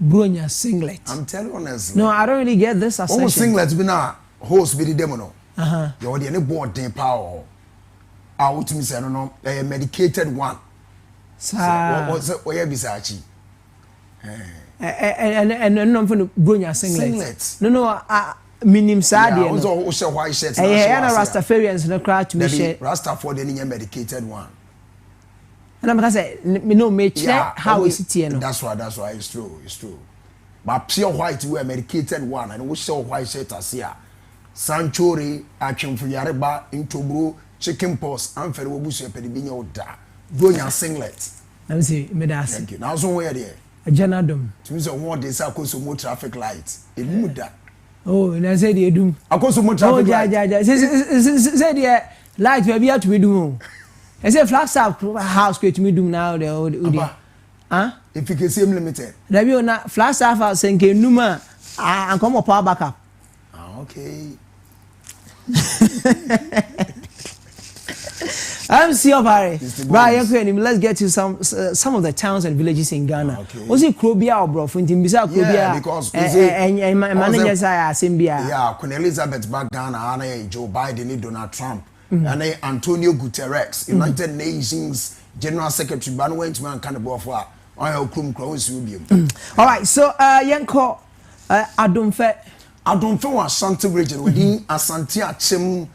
Bronya singlet. I'm telling you honestly. No, I don't really get this assertion. Almost singlets be na host be the demo no. You already any board day power. I would me say no a medicated one. What's it? Where bisachi? And no for the Bronya singlet. No, minim sad. Yeah, also white shirts. Yeah, Rastafarians no cry to me. Rastafari any medicated one. And I'm gonna say, no, make how is it here? That's right. It's true. But pure white, we medicated one, and we saw white shirt as here. Sanchori, action for Yareba, into bro, chicken pox, and for Wobush, Pedibino, da. Bronya singlet. Let me see, Medas. Thank you. Now, so where there? A janadum. To me, so one day, I could more traffic lights. It would that. Oh, and I said, you do. I could so much traffic lights. Said, yeah, light will be out to be doing. I said, flash up house create me do now, the old. Huh? If you can see him limited. There be not flash up house and can Numa and come up power backup. Okay. I'm still Barry. Let's get to some of the towns and villages in Ghana. Was it Krobia or bro? From Timbisa Krobia? Yeah, because and managers are Simbia. Yeah, Queen Elizabeth back Ghana, and Joe Biden, Donald Trump, and Antonio Guterres, United Nations General Secretary, but went man kind of buffer. I have come close with you. All right, so Yanko, I don't feel Ashanti region within Asante Achim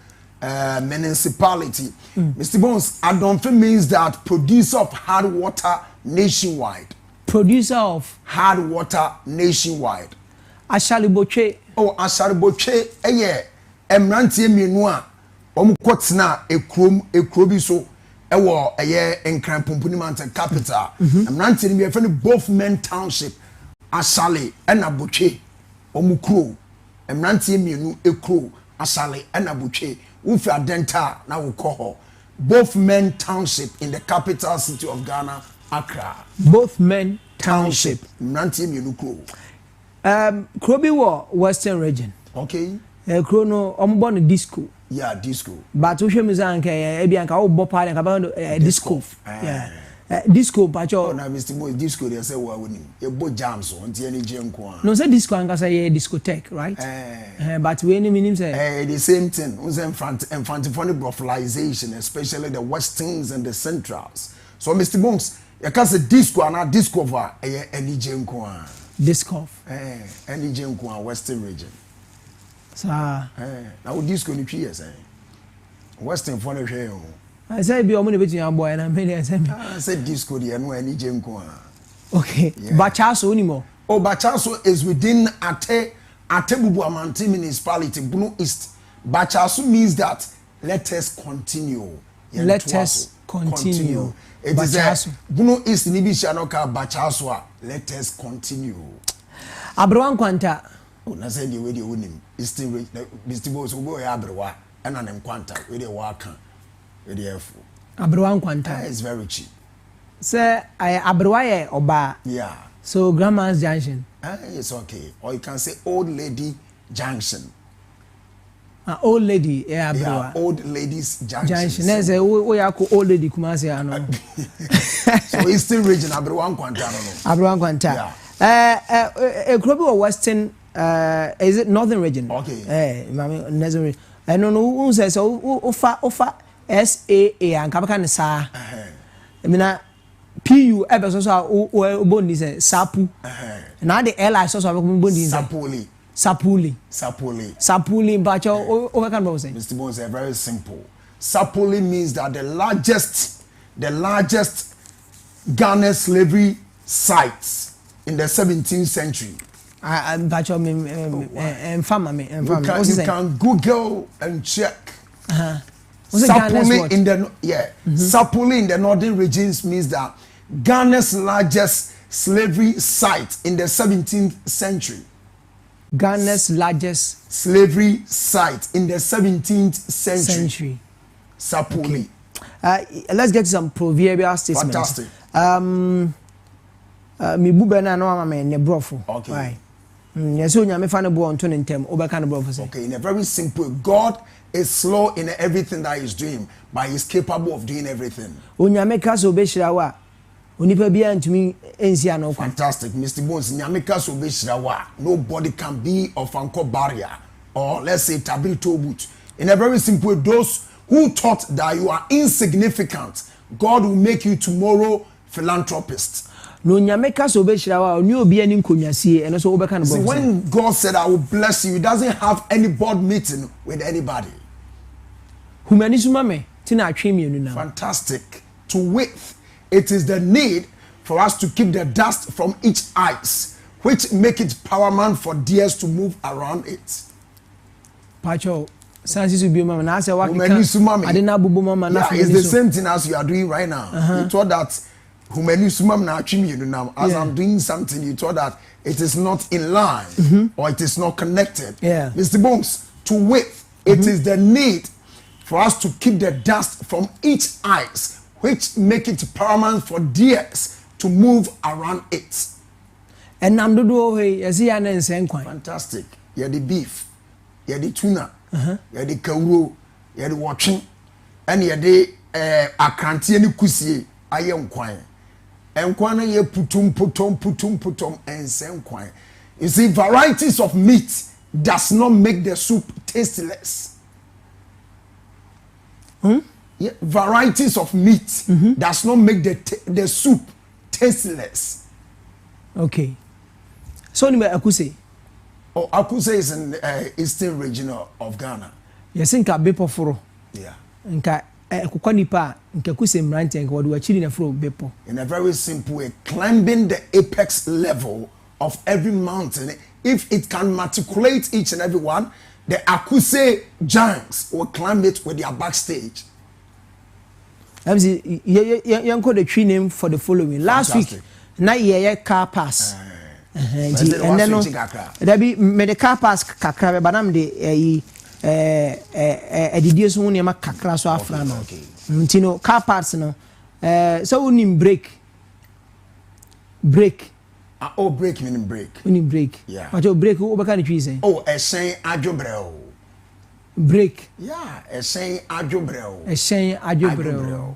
municipality. Mr. Bonez, Adomfe means that producer of hard water nationwide. Producer of hard water nationwide. Ashaliboche. Oh, Ashaliboche. Eye, Emrantie Minua. Omukotna ekrobi so. Ewo eye enkran pumpuni mountain capital. Emrantie ni be both men township. Ashali and Abuche. Omukro. Emrantie Minu ekro. Ashali and Abuche. Ufi adenta na ukoho. Both men township in the capital city of Ghana, Accra. Both men township. Nanti Minukro. Krobi war Western region. Okay. Krono born disco. Yeah, disco. But we show me zanke ebianka o bopa and about disco. Yeah. Disco pacho. Oh, na Mr. Bonez disco they say we winning. E bo jam so nti any jam ko. No say disco anka say discotheque, right? But we any meaning say the same thing. We say infantile brothalization, especially the westerns and the centrals. So Mr. Bonez, you can say disco and discover any jam ko. Disco. Any jam ko western region. So now disco ni pie say. Western for no hwe. I said, be a money between your boy and I'm many. I said disco, the any gem. Okay, yeah. Bachaso anymore. Oh, Bachaso is within Atebubu Amanti municipality, Bruno East. Bachaso means that let us continue. Let us continue. It is Bruno East Nibishanoka Bachaso. Let us continue. Abroan Quanta. Oh, na said you will win him. It's still Mr. Bonez will go Abroa and an Quanta with a worker. Abroan Quanta is very cheap. Sir, I Abroaye Oba. Yeah. So Grandma's Junction. It's okay. Or you can say Old Lady Junction. Old lady, yeah, Old Ladies Junction. There's a we are called Old Lady Kumasi. So it's still region Abroan Quanta. Abroan Quanta. A global or Western, is it Northern region? Okay. Northern. I don't know who says offer. SAA and Kabakan Sa. I mean, PU ever so Bonez Sapu. Now the airline source of Bonez Sapuli, but your overcome Mr. Bonez, very simple. Sapuli means that the largest Ghana slavery sites in the 17th century. But you can Google and check. Sapuli in the Sapuli in the northern regions means that Ghana's largest slavery site in the 17th century. Ghana's largest slavery site in the 17th century. Sapuli. Okay. Let's get to some proverbial statements. Fantastic. Mi bubena no ama ne brofo. Okay. Right. Yes, so nyame fa ne bo onto ne ntem obeka ne brofo say. Okay, in a very simple, God is slow in everything that he's doing, but he's capable of doing everything. Onyame ka so be hira wa onipa bia ntumi ensia no kwa. Fantastic, Mr. Bonez. Nyamika so be shirawa. Nobody can be of anchor barrier or let's say tabi toe boot. In a very simple way, those who thought that you are insignificant, God will make you tomorrow philanthropist. No nyameka so be shirawa oni obi ani nkonwasie eno so obeka no box. When God said I will bless you, he doesn't have any board meeting with anybody. Humanism me tina atwe mienu na. Fantastic. To width, it is the need for us to keep the dust from each eyes, which make it paramount for deers to move around it. Pacho, sense be mama na say wakika. Adena bubu mama na. Yeah, it's the same thing as you are doing right now. You thought that as I'm doing something, you thought that it is not in line or it is not connected. Yeah. Mr. Bonez, to width, it is the need for us to keep the dust from each eyes, which make it paramount for deers to move around it. And namdodo hey, as ya na nsenkwan. Fantastic. Yeah, the beef, yeah, the tuna, yeah, the kauro, yeah, the watching, and yeah, the akranti and kusie, I am kwine. And kwana ye putum and same kwine. You see, varieties of meat does not make the soup tasteless. Yeah, varieties of meat does not make the soup tasteless. Okay. So ni akuse. Oh, akuse is in eastern region of Ghana. Yes, nka bepo foro. Yeah. Nka ekukwa nipa nka kuse mranti nka wadu achiri na foro bepo. In a very simple way, climbing the apex level of every mountain, if it can matriculate each and every one, the akuse giants will climb it with their backstage. I'm saying, you call the tree name for the following. Last week, na ye car pass. And then there be me car pass kakra banam de edidios won yama kakra so afra no. Ntino car pass no. So unim break. Oh, break meaning break. Unim break. Yeah. But you break o beka ni twi sen. Oh, e sen adwobrel. Break. Yeah, a saying adwobrel. A saying adwobrel.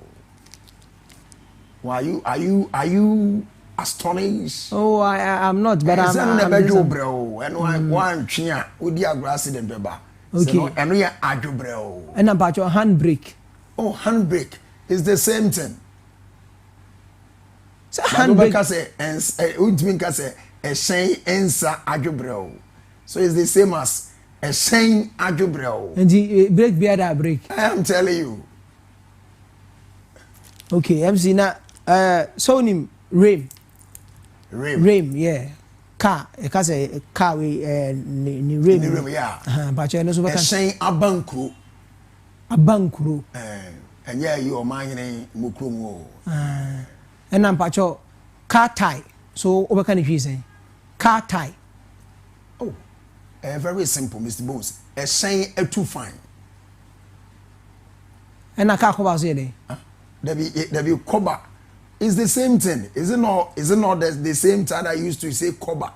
Why are you astonished? Oh, I'm not, but I'm adwobrel. And one chia with the grass in the beba. Okay. And we are adwobrel. And about your handbrake. Oh, handbrake is the same thing. So handbrake say a saying ensa adwobrel. So it's the same as a saying adwobrel. And the break beard that break. I am telling you. Okay, MC na so nim rain, yeah. Car, say car we ni rain. Yeah. But you know so a saying abankru. And yeah, you are mine mukrumo. And I'm pacho car tie. So over can you say car tie. Oh. Very simple, Mr. Bonez. A saying too fine. And I can't cover say there be cover. It's the same thing. Is it not the same time I used to say cover?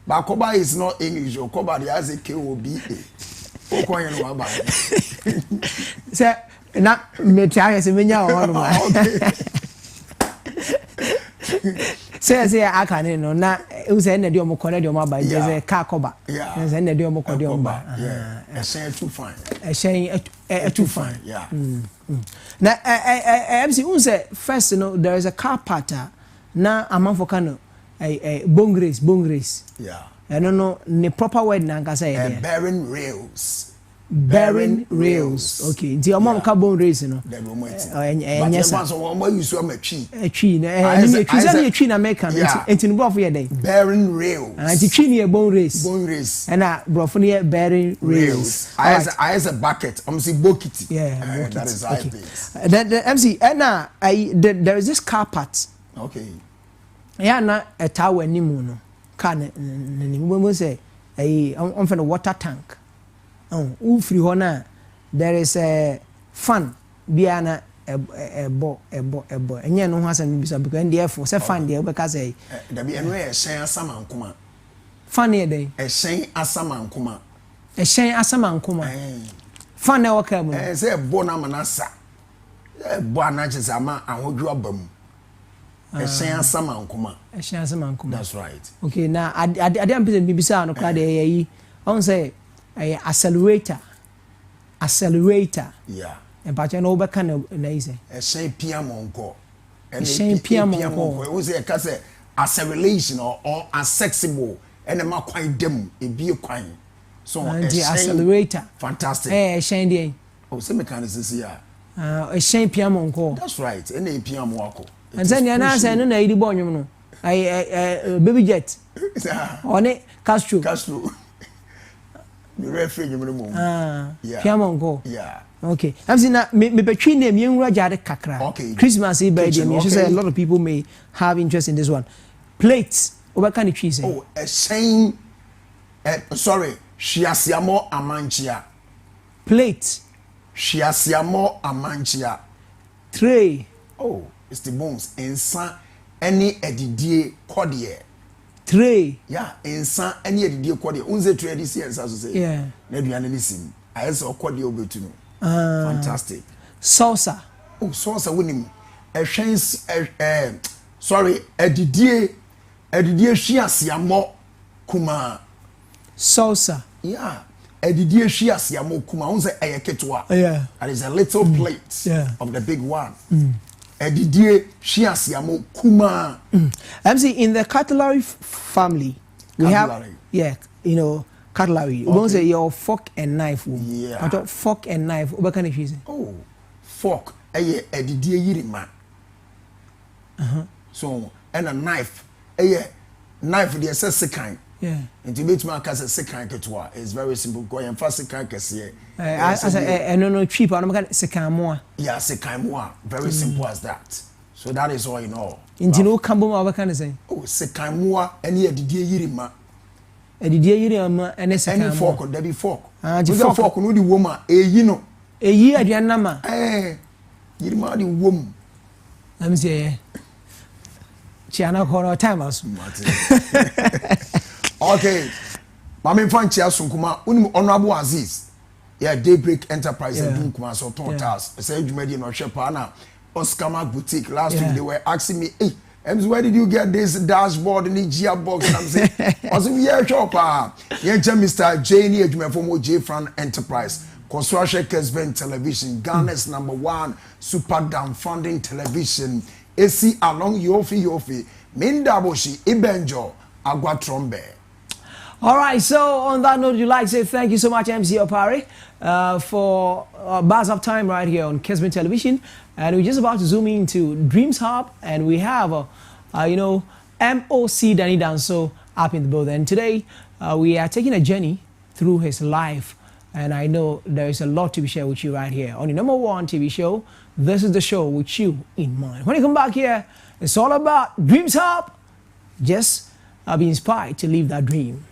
But cover is not English. Or cover they has a K-O-B-A. Say na me tia se me nya o say I can no na e say na de omo kone de omo ba say car cover. Yeah. Say na de omo kone de omo ba. Yeah. A saying too fine. A saying too fine. Yeah. Now, MC, unse first, there is a car pattern. Now, I'm on for cano, bone grace. Yeah. I don't know the proper word. Nanka say bearing rails. Bearing rails. Okay. The amount of bone rails, The yes, a tree. A tree na make and in both day. Bearing rails. And the tree near bone race. And brofonia bearing rails. I has a bucket. I'm see bucket. Yeah. That is how it is. Then the MC and now there is this car part. Okay. Yeah, na a tower ni mono. Can we say on for the water tank. Oh, free hona. There is a fan. Biana a bo. And you know has an bisa because the air force a fan there because there be anyway a share saman kuma. Funny day. A share asaman kuma. A share asaman kuma. Fan na waka mu. Say bona manasa. Bona chesama and would drop them. ɛhyɛn asama nkoma ɛhyɛn asama nkoma that's right okay na ade am pese bibisa no kra de yi on say accelerator yeah empache no be kan na yi say ɛhyɛn pia monko ɛhyɛn pia monko we say ka say acceleration or accessible ene ma kwan dem ebie kwan so accelerator fantastic ɛhyɛn de oh say mechanics here ɛhyɛn pia monko that's right ene pia mo akọ and then ya na say no na yi bo nwom no baby jet one Castro me referee nwom no yeah pia monko yeah okay I'm saying that me between them you jade kakra okay Christmas birthday me say a lot of people may have interest in this one plates over can you say oh a shame sorry shiasiamo amanchia plate shiasiamo amanchia tray oh it's the bones insa any edidie kodie tray yeah insa any edidie kodie unze tray this year so say yeah na duane lisim ayese kodie obetu no fantastic salsa oh salsa wonim ehwen sorry edidie hwiasiamo kuma salsa yeah edidie hwiasiamo kuma unze eyeketwa yeah that is a little plate of the big one edidie hwiasiamo kuma I'm saying in the cutlery family we have yeah you know cutlery we say your fork and knife yeah but fork and knife what can you say oh fork edidie yirima so and a knife knife the sekan yeah into bit man ka sekan ketwa is very simple go and fast sekan kese no cheap and can sekan mo yeah sekan mo very simple as that so that is all you know into no kambo ma what can you say oh sekan mo any edidie yirima edidie yirima and sekan mo any fork there be fork the fork no di woma eyi no eyi aduan na ma yirima di wom I'm say Chiana corner time as okay mama fanchi asunkuma unim honorable Aziz yeah Daybreak Enterprise and kuma so totals say jumedi no hwepa na Oscar Mark Boutique last week they were asking me hey Ems, where did you get this dashboard in the gearbox? And I'm saying, I was yeah, shop. Yeah, Mr. Janie Ejumefo J Fran Enterprise. Construction Kessben Television, Ghana's #1 super downfunding television. AC along Yofi, Mindaboshi, Ibenjo, Agua Trombe. All right, so on that note, you'd like to say thank you so much, MC Opare, for bars of time right here on Kessben Television. And we're just about to zoom into Dreams Hub, and we have, M.O.C Dannie Danso up in the building. And today, we are taking a journey through his life. And I know there is a lot to be shared with you right here on your #1 TV show. This is the show with you in mind. When you come back here, it's all about Dreams Hub. Just be inspired to live that dream.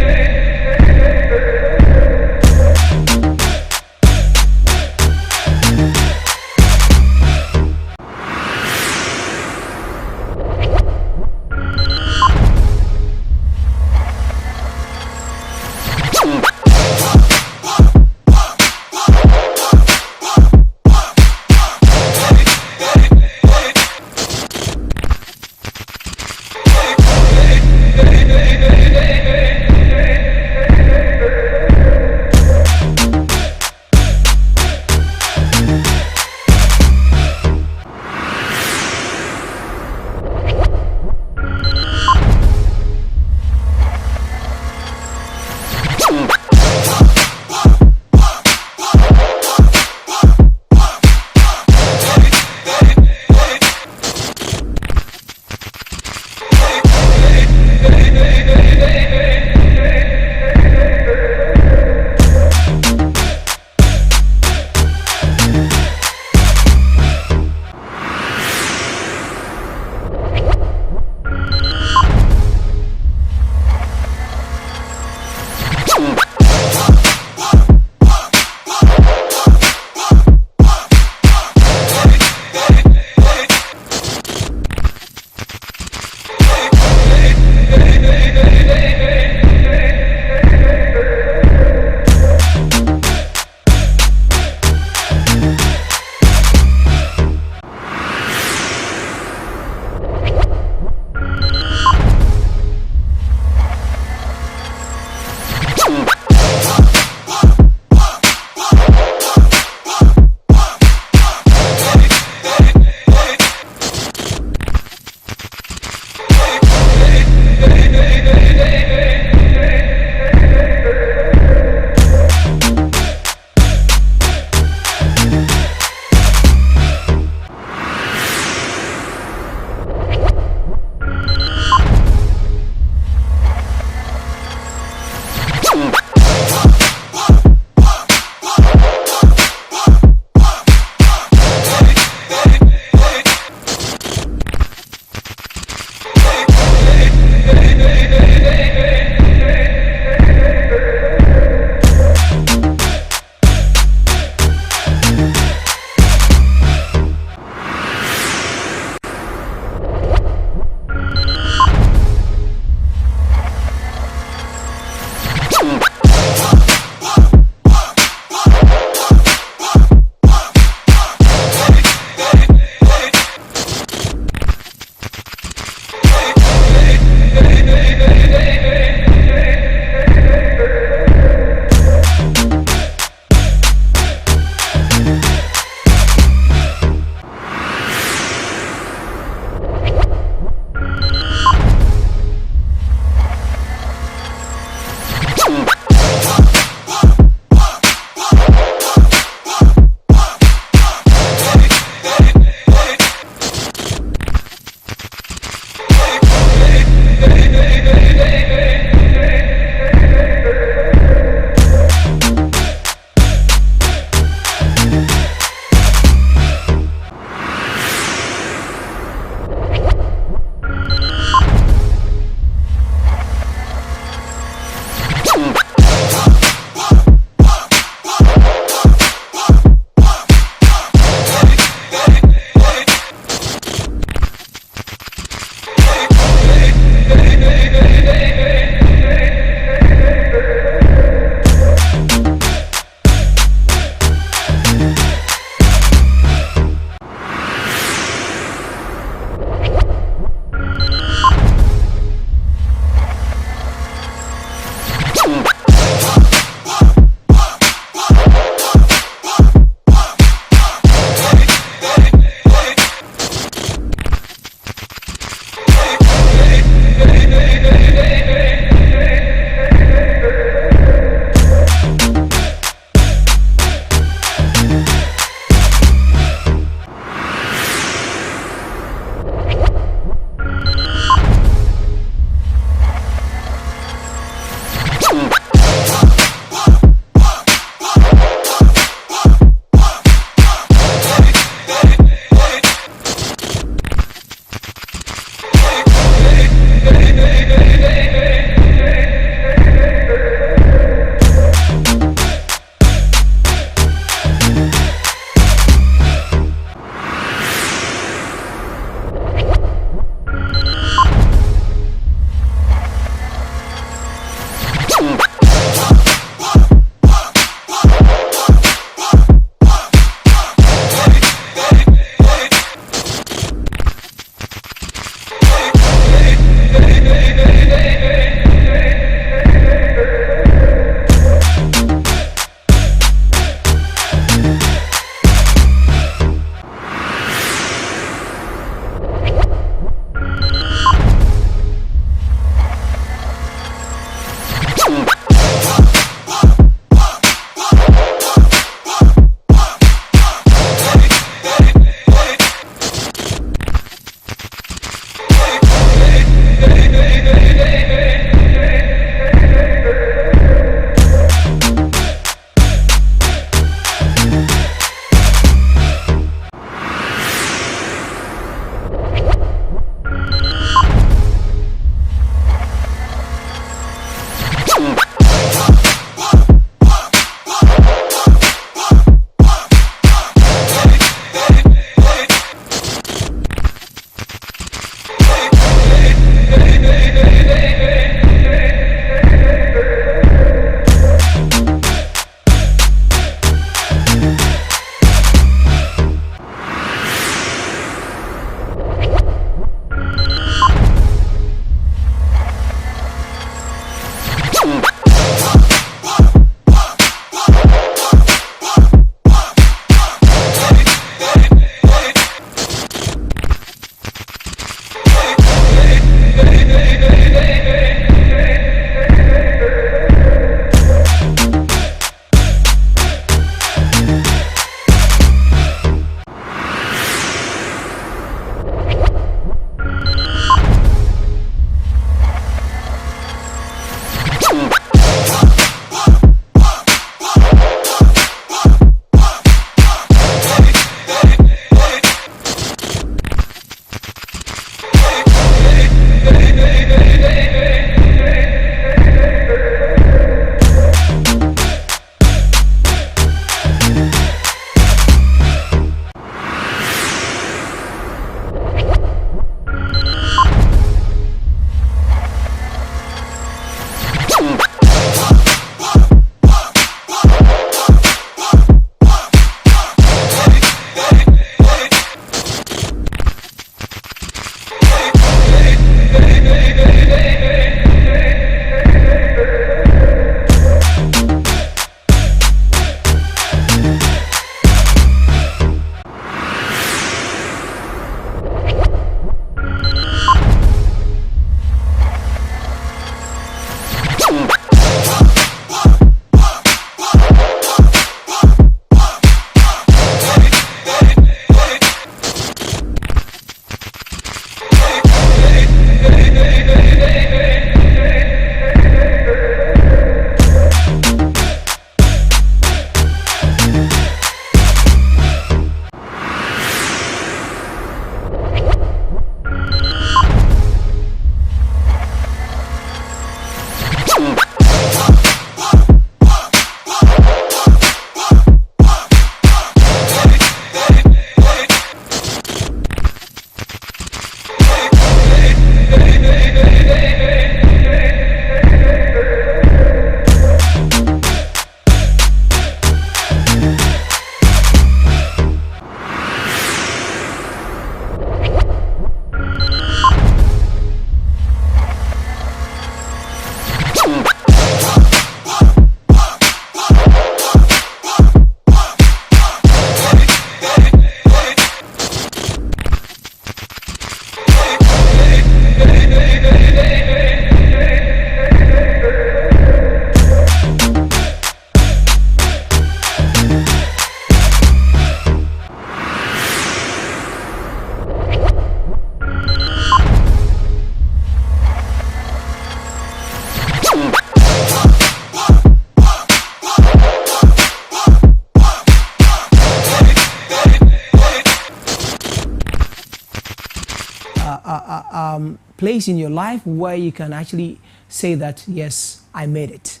place in your life where you can actually say that, yes, I made it.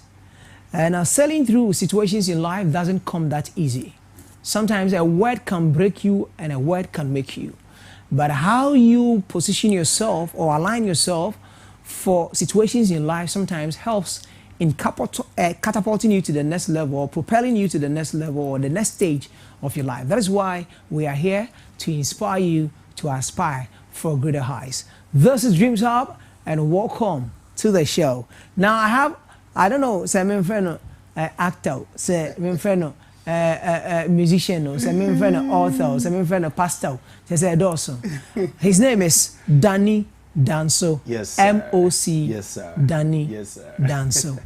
And sailing through situations in life doesn't come that easy. Sometimes a word can break you and a word can make you. But how you position yourself or align yourself for situations in life sometimes helps in catapulting you to the next level or propelling you to the next level or the next stage of your life. That is why we are here to inspire you to aspire for greater heights. This is Dreams Hub and welcome to the show. Now I don't know, say my friend actor, say my friend musician, say my friend author, say my friend pastor, say Dawson. His name is Dannie Danso. Yes, sir. M.O.C. Yes, sir. Dannie yes, sir. Danso.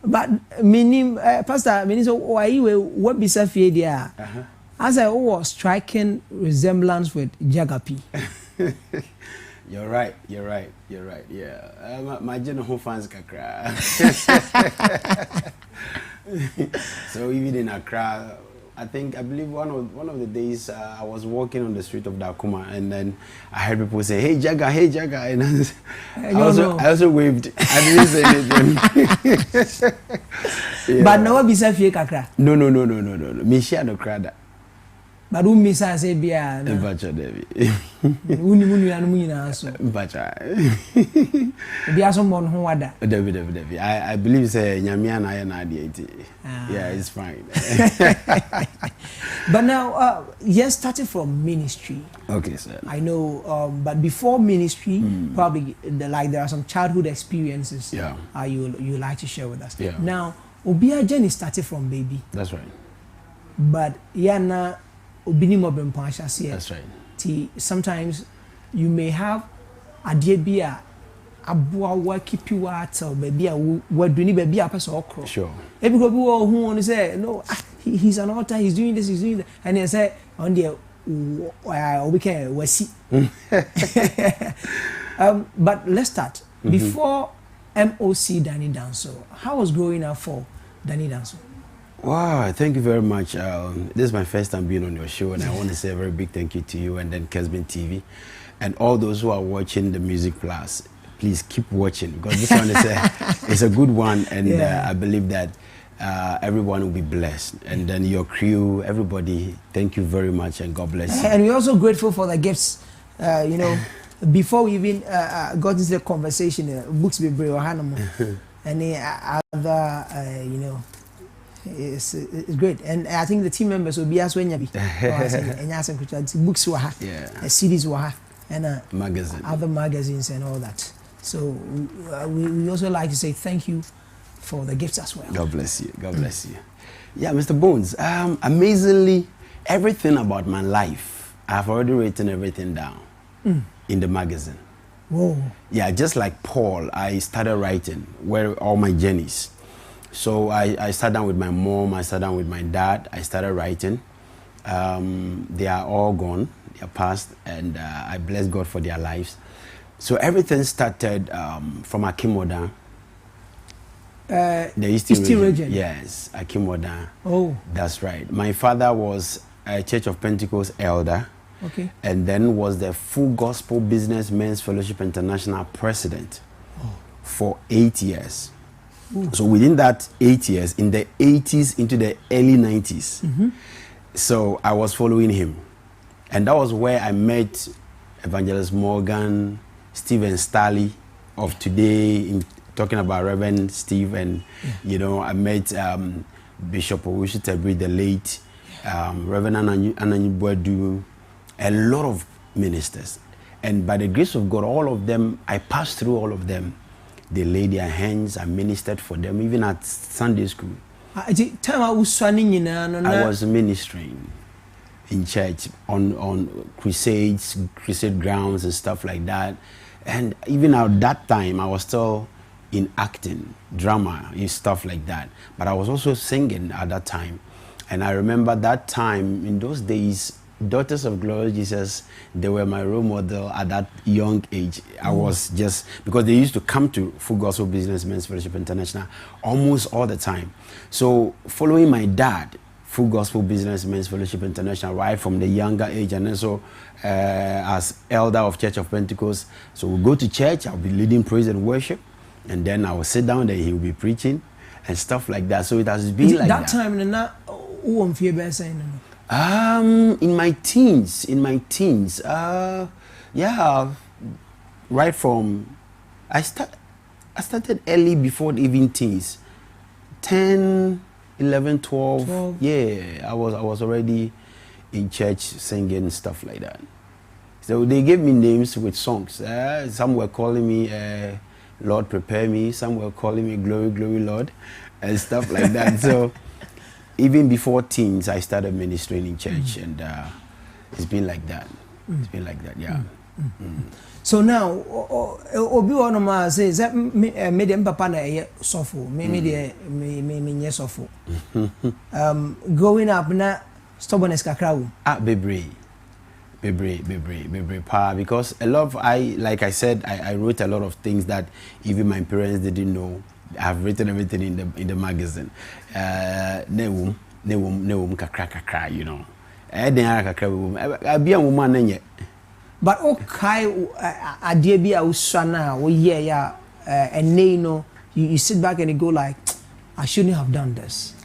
But meaning, Pastor, meaning so why you what be said there? As I was striking resemblance with Jagapi. You're right. Yeah. My general fans kakra. So even in Accra, I believe one of the days I was walking on the street of Dakuma and then I heard people say, "Hey Jaga," and I also waved. I didn't say anything. Yeah. But no one be said fear kakra. No. Me share no crowd. But who miss us say bia? Mbacha Devi. Uni anu nyina so. Mbacha. Bia so mon ho wada. Devi. I believe say nyamia na na ade. Yeah, it's fine. But now yes, starting from ministry. Okay, sir. I know but before ministry probably there are some childhood experiences you like to share with us. Yeah. Now Obia journey started from baby. That's right. But yana that's right. Sometimes you may have a dear beer, a boy keep you out, or maybe what do you need a person or Sure. Every people who want to say, no, he's an author, he's doing this, and they say, on the we can we see. But let's start. Before M.O.C Dannie Danso, how was growing up for Dannie Danso? Wow, thank you very much. This is my first time being on your show, and I want to say a very big thank you to you and then Kessben TV and all those who are watching the Music Plus. Please keep watching because this one is a good one, and I believe that everyone will be blessed. And then your crew, everybody, thank you very much, and God bless you. And we're also grateful for the gifts. Before we even got into the conversation, books be brave, and the other, it's great, and I think the team members will be as well. And books were CDs were and other magazines and all that. So we also like to say thank you for the gifts as well. God bless you. God bless you. Yeah, Mr. Bonez. Amazingly, everything about my life, I've already written everything down in the magazine. Whoa. Yeah, just like Paul, I started writing all my journeys. So I sat down with my mom, I sat down with my dad, I started writing. They are all gone, they are past, and I bless God for their lives. So everything started from Akimoda. The Eastern region. Yes, Akimoda. Oh. That's right. My father was a Church of Pentecost elder. Okay. And then was the Full Gospel Business Men's Fellowship International president for 8 years. Ooh. So within that 8 years, in the 80s into the early 90s, so I was following him. And that was where I met Evangelist Morgan, Stephen Starley of today, talking about Reverend Steve, and I met Bishop Owusu Tebri, the late, Reverend Ananyi Boadu, a lot of ministers. And by the grace of God, all of them, I passed through all of them. They laid their hands, I ministered for them, even at Sunday school. I was ministering in church on crusade grounds and stuff like that. And even at that time, I was still in acting, drama, and stuff like that. But I was also singing at that time. And I remember that time, in those days, Daughters of Glory Jesus, they were my role model at that young age. I was just, because they used to come to Full Gospel Business Men's Fellowship International almost all the time. So following my dad, Full Gospel Business Men's Fellowship International right from the younger age, and also as elder of Church of Pentecost. So we'll go to church, I'll be leading praise and worship, and then I will sit down there, he will be preaching and stuff like that. So it has been like that. That time, who on fear best saying? In my teens, yeah, right from I started early before even teens, 10, 11, 12. Yeah, I was already in church singing stuff like that. So they gave me names with songs. Some were calling me Lord Prepare Me, some were calling me Glory, Glory Lord, and stuff like that. So even before teens, I started ministering in church, and it's been like that. It's been like that, yeah. So now, obi one ma say that me dem papa na sofo, me sofo. Growing up na stubbornness kakra wo. Bebre, because a lot of like I said, I wrote a lot of things that even my parents didn't know. I've written everything in the magazine. Ne kakra, you know. I be a woman nenye. But okay, idea be a usana, and you sit back and you go like, I shouldn't have done this.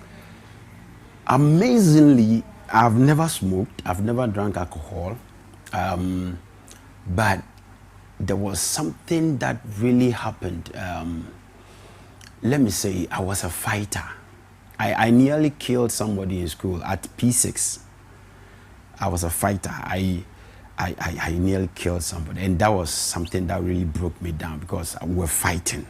Amazingly, I've never smoked, I've never drank alcohol, but there was something that really happened. Let me say, I was a fighter. I nearly killed somebody in school at P6. I was a fighter. I nearly killed somebody, and that was something that really broke me down because we were fighting,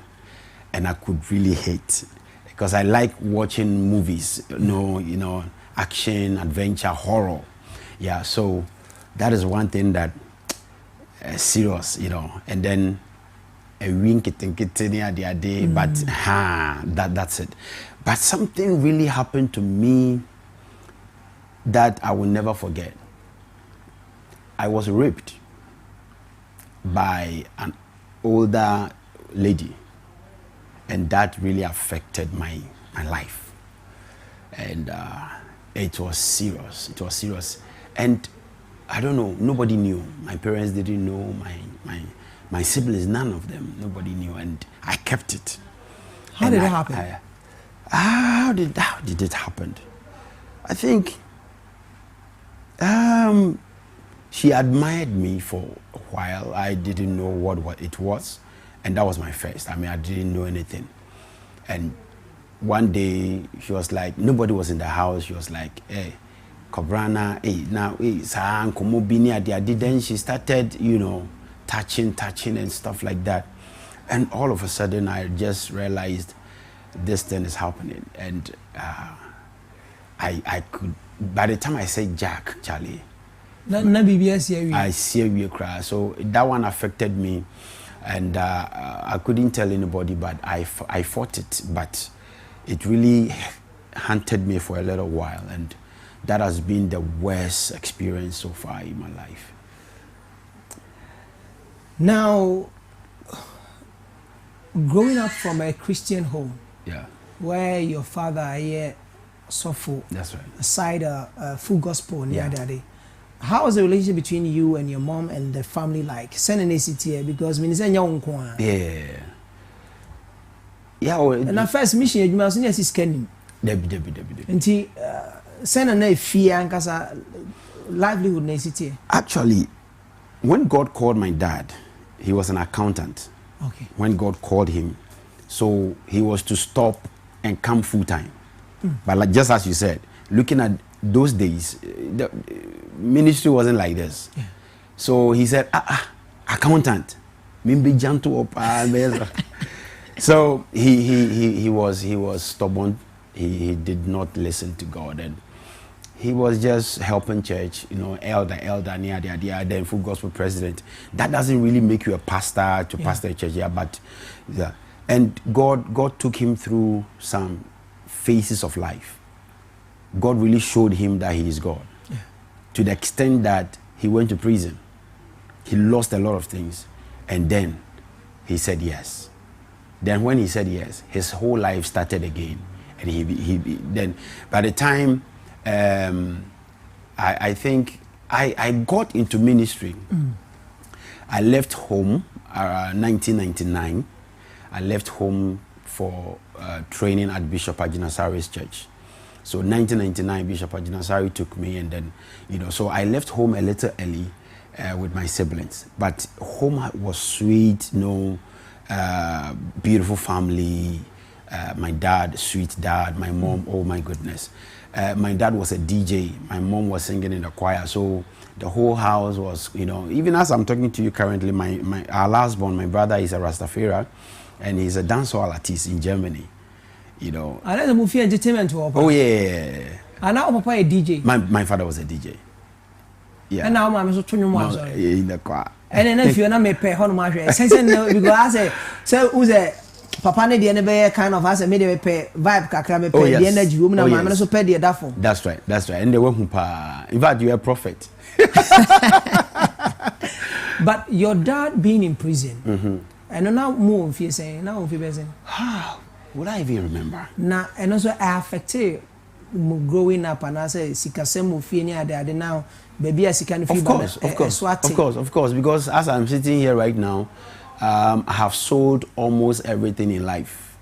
and I could really hate because I like watching movies, you know, action, adventure, horror. Yeah, so that is one thing that serious, you know, and then a wink it the other day, but that's it. But something really happened to me that I will never forget. I was raped by an older lady, and that really affected my life. And it was serious. It was serious. And I don't know, nobody knew. My parents didn't know, my siblings, none of them, nobody knew, and I kept it. How did it happen? How did it happen? I think she admired me for a while. I didn't know what it was, and that was my first. I mean, I didn't know anything. And one day she was like, nobody was in the house. She was like, hey, Kobrana, hey, now, hey, then she started, you know, touching and stuff like that. And all of a sudden, I just realized this thing is happening. And I could, by the time I said Jack, Charlie, I see you cry. So that one affected me. And I couldn't tell anybody, but I fought it. But it really hunted me for a little while. And that has been the worst experience so far in my life. Now, growing up from a Christian home, yeah, where your father suffered, that's right, aside full gospel the yeah. other day, how was the relationship between you and your mom and the family like? Sending ACT because yeah. And at first mission you must need to scan Debbie. And send a fear and livelihood ACT. Actually, when God called my dad, he was an accountant. Okay. When God called him, so he was to stop and come full time. But like, just as you said, looking at those days, the ministry wasn't like this. Yeah. So he said, accountant, mimbi jantu op. So he was stubborn. He did not listen to God, and he was just helping church, you know, elder, near then full gospel president. That doesn't really make you a pastor to pastor a church, but yeah. And God took him through some phases of life. God really showed him that he is God, to the extent that he went to prison. He lost a lot of things, and then he said yes. Then when he said yes, his whole life started again, and he then by the time I think I got into ministry. I left home 1999. I left home for training at Bishop Ajinasari's church. So 1999, Bishop Ajinasari took me, and then, so I left home a little early with my siblings. But home was sweet, beautiful family. My dad, sweet dad. My mom, oh my goodness. My dad was a DJ. My mom was singing in the choir. So the whole house was, even as I'm talking to you currently, our last born, my brother is a Rastafari, and he's a dancehall artist in Germany. And that's a movie entertainment. Oh yeah. And now Papa a DJ. My father was a DJ. Yeah. And now I'm so in the choir. And then if you're not me pay how much, because I say, so who's a Papa ne the be kind of as a made pay vibe kakra me pay the energy woman and I'm so pay the dafo. That's right. And they were in fact you're a prophet. But your dad being in prison, and now move if you say now if you be saying would I even remember? Now and also affected growing up, and I say sikasem ofie ni ade now baby as can feel. Of course, because as I'm sitting here right now, I have sold almost everything in life,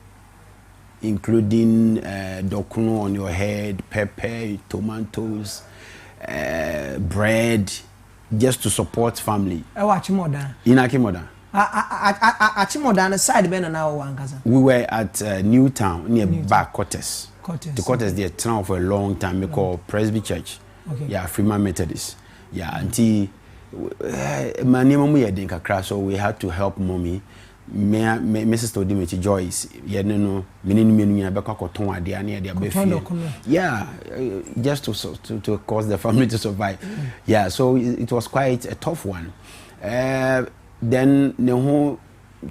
including dokuno on your head, pepper, tomatoes, bread, just to support family. I watch more than in Akimoda. Achimoda side ben now one kaza. We were at Newtown near back Quarters. The Quarters they town for a long time. We call Presby Church. Okay. Yeah, Freeman Methodist. Yeah, until my name kakra, so we had to help mommy. Mrs. Todimechi Joyce. Yeah, no, yeah, just to cause the family to survive. Yeah, so it was quite a tough one. Then no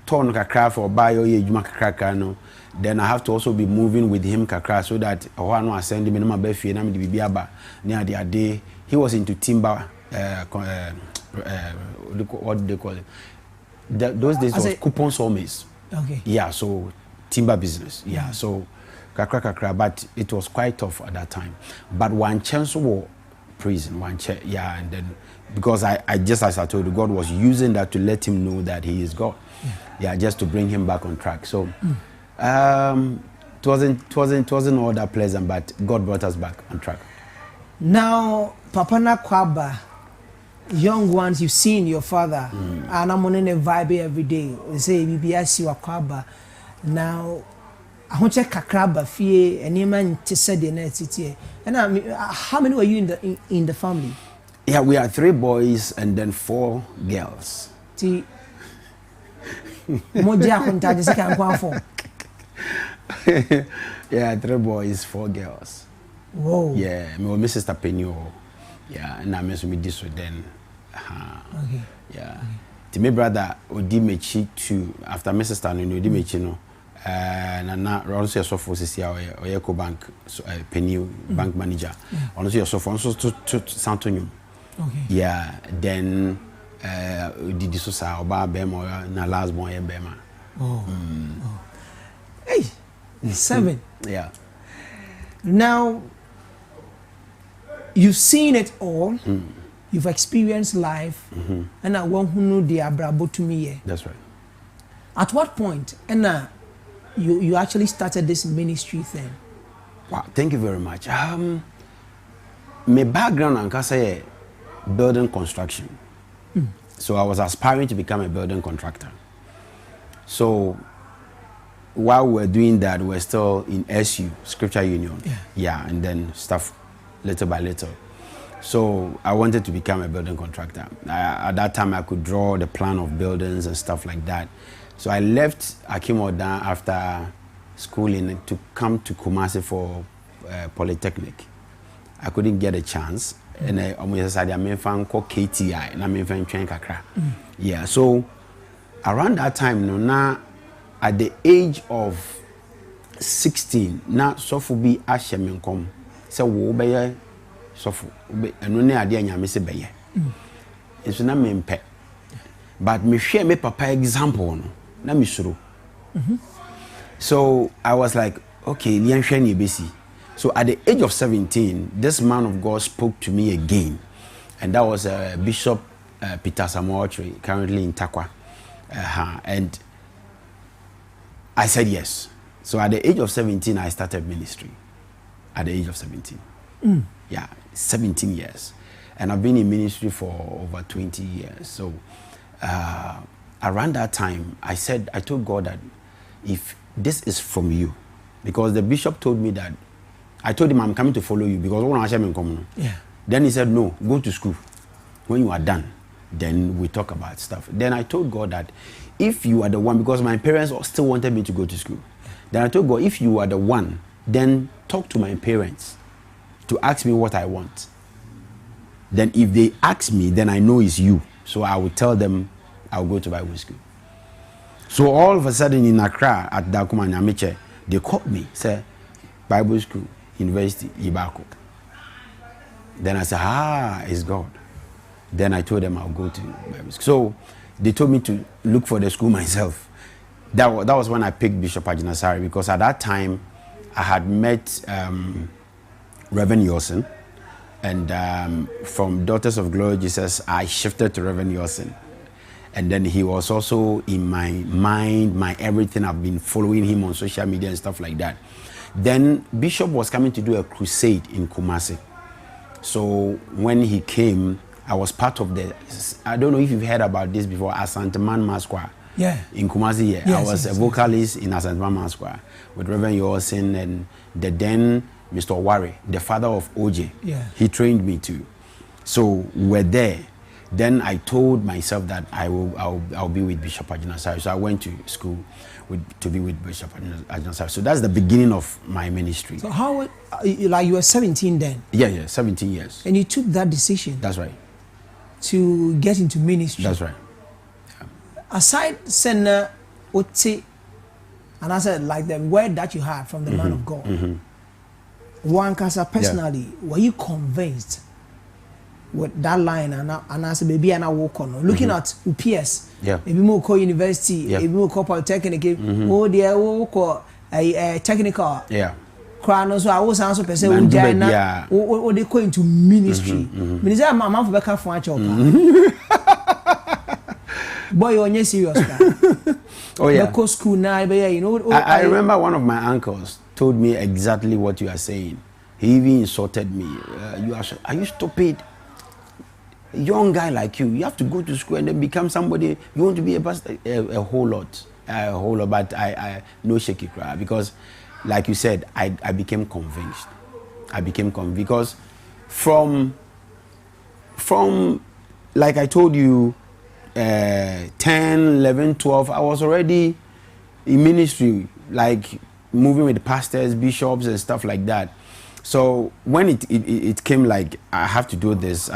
turn kakra for bio ye juma kakra no. Then I have to also be moving with him kakra so that I send him in my befi na me di bibiaba near the day. He was into timber what do they call it? Those days was coupon sawmills. Okay. Yeah, so timber business. Yeah, so kakra, but it was quite tough at that time. But one chance war prison, yeah, and then because I just as I told you, God was using that to let him know that he is God. Yeah, just to bring him back on track. So it wasn't all that pleasant, but God brought us back on track. Now, Papa na Kwaba, young ones, you've seen your father, and I'm on a vibe every day. They say, BBS, you are Kwaba. Now, I want to check Kakraba, Fie, and Yemen to say the next year. And how many were you in the family? Yeah, we are 3 boys and then 4 girls. Yeah, 3 boys, 4 girls. Whoa. Yeah, me was Mrs. Tapenyo. Yeah, and I miss me this with then. Okay. Yeah. To my brother, Odi Mechi too. After Mrs. Tapenyo, Odi Mechi no. Na also so for CCA or Eco Bank Penny bank manager. Also so for also to Santonium. Okay. Yeah, then did this so Oba Bema na last boy Bema. Oh. Hey, 7. Yeah. Now, you've seen it all. You've experienced life, and I want to know the abrabo to me. That's right. At what point, and you actually started this ministry thing? Wow, thank you very much. My background in Kasa building construction. So I was aspiring to become a building contractor. So while we were doing that, we were still in SU, Scripture Union. Yeah, and then stuff little by little. So I wanted to become a building contractor. At that time, I could draw the plan of buildings and stuff like that. So I left Akimoda after schooling to come to Kumasi for Polytechnic. I couldn't get a chance. And I almost said I'm called KTI and I'm train kakra. Yeah, so around that time, now at the age of 16, now Sofu be Ashemenkom. So wo be Sofu eno ne ade anya me se be ye. It's na me mpe. But me share me papa example no. Na me suro. So I was like, okay, lian hwe ni besi. So at the age of 17, this man of God spoke to me again. And that was Bishop Peter Samoachri, currently in Takwa. And I said yes. So at the age of 17, I started ministry. At the age of 17. Yeah, 17 years. And I've been in ministry for over 20 years. So around that time, I told God that if this is from you, because the bishop told me that, I told him I'm coming to follow you because when I in common. Yeah. Then he said, no, go to school. When you are done, then we talk about stuff. Then I told God that if you are the one, because my parents still wanted me to go to school. Then I told God, if you are the one, then talk to my parents to ask me what I want. Then if they ask me, then I know it's you. So I will tell them I'll go to Bible school. So all of a sudden in Accra at Dakuma Nyamiche, they called me, said, Bible school, university, Ibako. Then I said, it's God. Then I told them I'll go to Bible school. So they told me to look for the school myself. That was when I picked Bishop Ajinasari, because at that time I had met Reverend Yosin. And from Daughters of Glory Jesus, I shifted to Reverend Yosin. And then he was also in my mind, my everything. I've been following him on social media and stuff like that. Then Bishop was coming to do a crusade in Kumasi. So when he came, I was part of I don't know if you've heard about this before, Asanteman Masqua. Yeah. In Kumasi, yeah. Yes, I was a vocalist in Asanteman Masqua with Reverend Yosin and the then Mr. Wari, the father of OJ. Yeah. He trained me too. So we're there. Then I told myself that I'll be with Bishop Ajinasari. So I went to school to be with Bishop Ajinasari. So that's the beginning of my ministry. So how, like you were 17 then? Yeah, 17 years. And you took that decision? That's right. To get into ministry? That's right. Yeah. Aside Senna Oti, and I said like the word that you had from the man of God, one Kasa personally, were you convinced with that line and I said baby and I walk on looking at UPS, maybe more call university, maybe more call polytechnic, oh dear, oh call a technical, crown. So I was also person who join or they go into ministry. Minister, my mom for back for boy, you're not serious. Oh yeah. Go school now, you know. I remember one of my uncles told me exactly what you are saying. He even insulted me. Are you stupid? Young guy like you have to go to school and then become somebody. You want to be a pastor, a whole lot. But I no shaky cry, because like you said, I became convinced. Because from like I told you, 10, 11, 12, I was already in ministry, like moving with pastors, bishops and stuff like that. So when it came like I have to do this,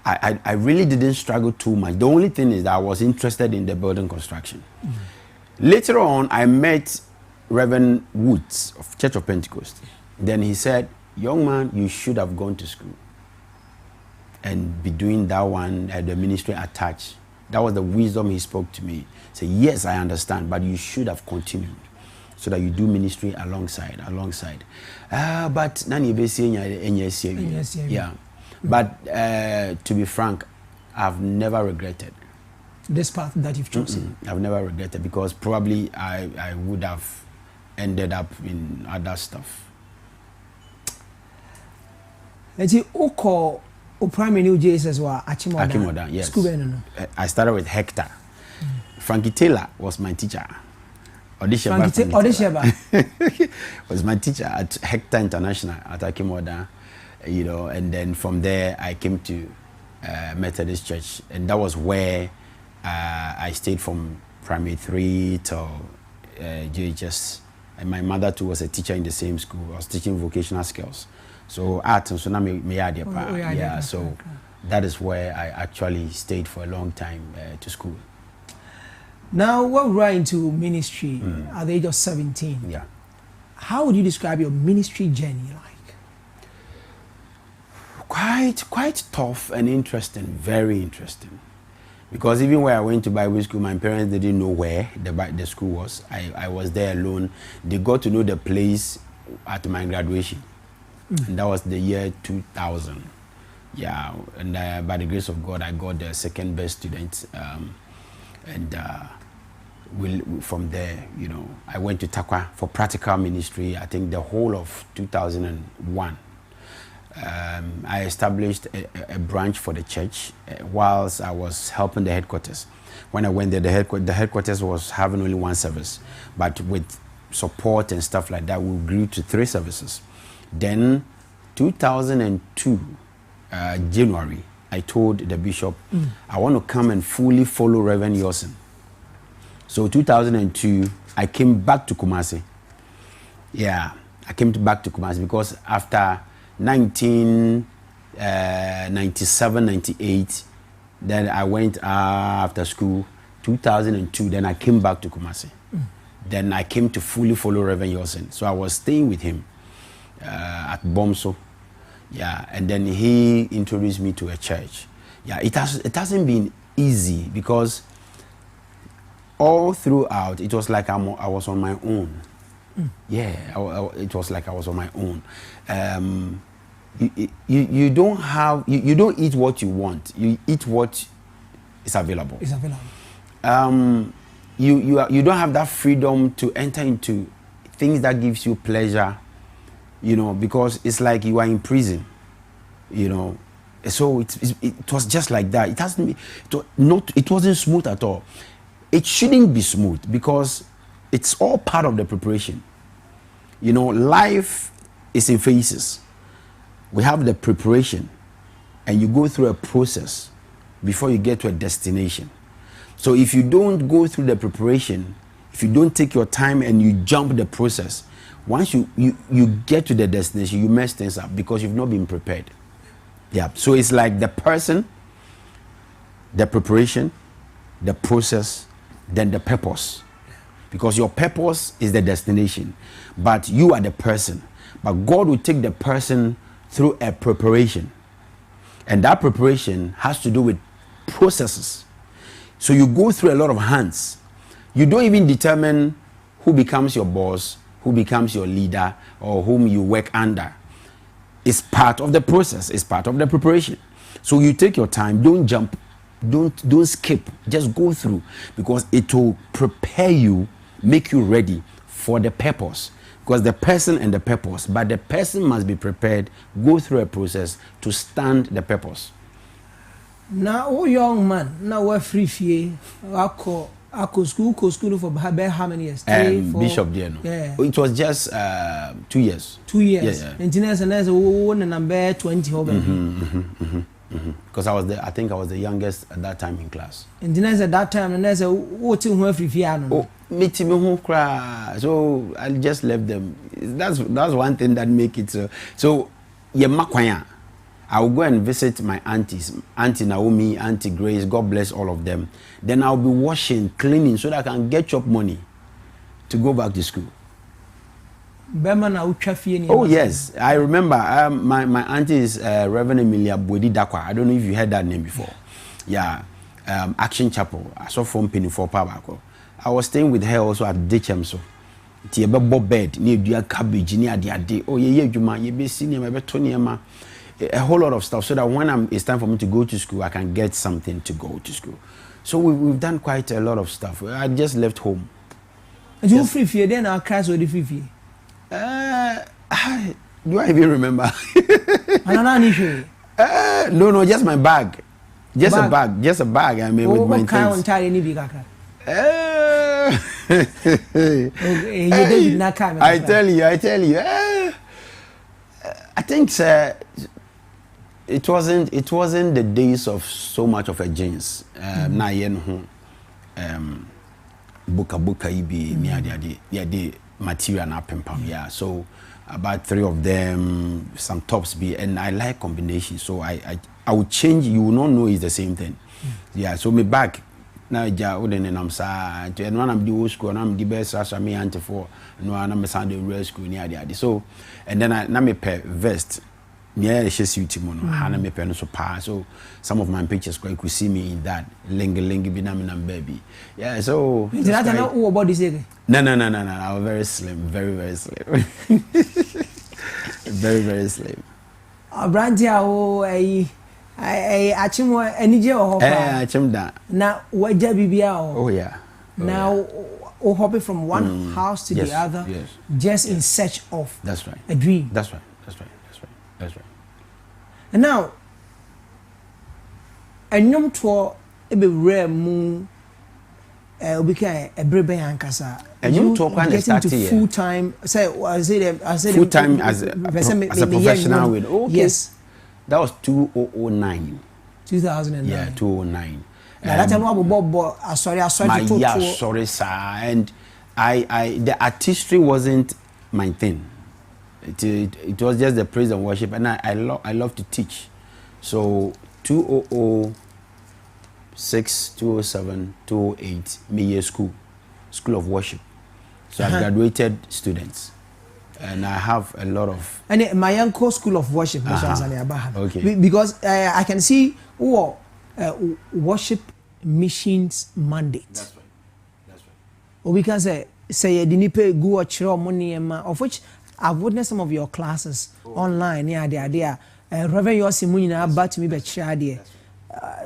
I really didn't struggle too much. The only thing is that I was interested in the building construction. Later on, I met Reverend Woods of Church of Pentecost. Then he said, young man, you should have gone to school and be doing that one at the ministry attached. That was the wisdom he spoke to me. He said, yes, I understand, but you should have continued so that you do ministry alongside. But nani be saying yeah. But to be frank, I've never regretted this path that you've chosen. I've never regretted, because probably I would have ended up in other stuff. Let's see, Oko primary new Jesus wa Achimoda, yes. School no. I started with Hector. Frankie Taylor was my teacher. Odisheba was my teacher at Hector International at Achimoda, you know, and then from there I came to Methodist Church, and that was where I stayed from primary 3 till JHS. And my mother too was a teacher in the same school. I was teaching vocational skills. So art and so now so that is where I actually stayed for a long time to school. Now, when we are into ministry at the age of 17, how would you describe your ministry journey like? Quite tough and interesting, very interesting. Because even when I went to Bible school, my parents didn't know where the school was. I was there alone. They got to know the place at my graduation. And that was the year 2000. Yeah, and by the grace of God, I got the second best student. From there, you know, I went to Takwa for practical ministry, I think the whole of 2001. I established a branch for the church whilst I was helping the headquarters. When I went there, the headquarters was having only one service, but with support and stuff like that, we grew to 3 services. Then 2002, January, I told the bishop, I want to come and fully follow Reverend Yosin. So 2002, I came back to Kumasi. Yeah, I came back to Kumasi because after 1997, 98, then I went after school. 2002, then I came back to Kumasi. Then I came to fully follow Reverend Yosin. So I was staying with him at Bomso. Yeah, and then he introduced me to a church. Yeah, it hasn't been easy because all throughout it was like I was on my own. Yeah, it was like I was on my own. You don't eat what you want. You eat what is available. It's available. You don't have that freedom to enter into things that gives you pleasure, you know, because it's like you are in prison, you know. So it was just like that. It wasn't smooth at all. It shouldn't be smooth because it's all part of the preparation. You know, life is in phases. We have the preparation and you go through a process before you get to a destination. So if you don't go through the preparation, if you don't take your time and you jump the process, once you get to the destination, you mess things up because you've not been prepared. Yeah. So it's like the person, the preparation, the process, then the purpose. Because your purpose is the destination, but you are the person. But God will take the person through a preparation. And that preparation has to do with processes. So you go through a lot of hands. You don't even determine who becomes your boss, who becomes your leader, or whom you work under. It's part of the process. It's part of the preparation. So you take your time. Don't jump. Don't skip. Just go through, because it will prepare you, make you ready for the purpose. Because the person and the purpose, but the person must be prepared, go through a process to stand the purpose. Now, oh young man, now we're free fee. I school for how many years? 3, 4. Bishop Diano. Yeah. It was just 2 years. 2 years. Yeah. Engineers and there's one number 20 over. Because I think I was the youngest at that time in class. Engineers at that time and there's a what in free fee. Oh, me who cry. So I just left them. That's one thing that make it so. Yeah, makwanya. I will go and visit my aunties, Auntie Naomi, Auntie Grace, God bless all of them. Then I'll be washing, cleaning, so that I can get up money to go back to school. Oh yes, I remember. My auntie is Reverend Emilia Bwedi Dakwa. I don't know if you heard that name before. Yeah, Action Chapel. I saw from Penny for Pabako. I was staying with her also at Dechemso. Tiebe bed, near dear cabbage, near the day. Oh yeah, you ma, you be senior, my betoniema. A whole lot of stuff, so that when it's time for me to go to school, I can get something to go to school. So we've done quite a lot of stuff. I just left home. You free fee then our class or the free fee? Do I even remember? No, just my bag. Just a bag. I mean, with my things. I tell you. I think it wasn't the days of so much of a jeans. Na yen ho buka ibi near the material na pempam. Yeah, so about 3 of them, some tops be, and I like combination. So I would change. You will not know it's the same thing. Yeah, so me back now ja uden and I'm sad. And when I'm the old school, and I'm the best as me anti for no I'm a Sunday real school near the so, and then I me pair vest. Yeah, she's mono. Hana me pen so pa. So some of my pictures you could see me in that lengi binam baby. Yeah, so did I know what body say? No. I was very slim, very slim. Very, very slim. Abrantia o achimo enije o hopa. Achim da. Na waja bibia o. Oh yeah. Now hopping from one house to the other, just in search of a dream. That's right. And now, enyom to ebe rare mu obika ebrebe yankasa. Enyom to kwa getting to full time. Say full time as a professional with. Okay. Yes. That was 2009. 2009. Yeah, 2009. That time sorry sir. And I the artistry wasn't my thing. It was just the praise and worship, and I love to teach. So 2006, 2007, 2008, me school of worship. So I graduated students, and I have a lot of. And my uncle school of worship, okay. Because I can see worship missions mandate. That's right. Or we can say the nipe go chiro money of which I've witnessed some of your classes online. Yeah, they are. Reverend Yosi na about to me be chade.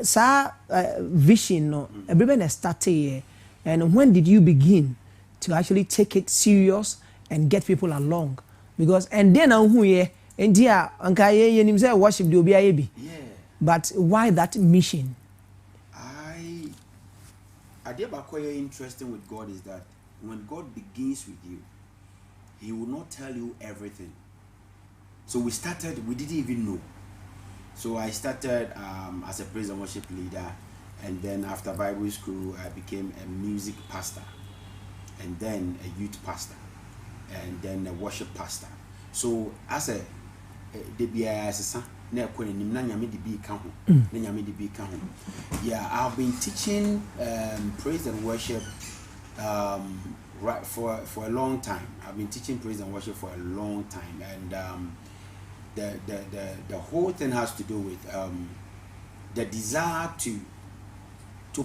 Sir, vision no. Everybody started here. And when did you begin to actually take it serious and get people along? Because and then who here and dear anka ye nim say worship the obi ayebi. Yeah. But why that mission? Idea about what interesting with God is that when God begins with you, He will not tell you everything. So we didn't even know. So I started as a praise and worship leader, and then after Bible school, I became a music pastor, and then a youth pastor, and then a worship pastor. So as a yeah, I've been teaching praise and worship right for a long time. I've been teaching praise and worship for a long time, and the whole thing has to do with the desire to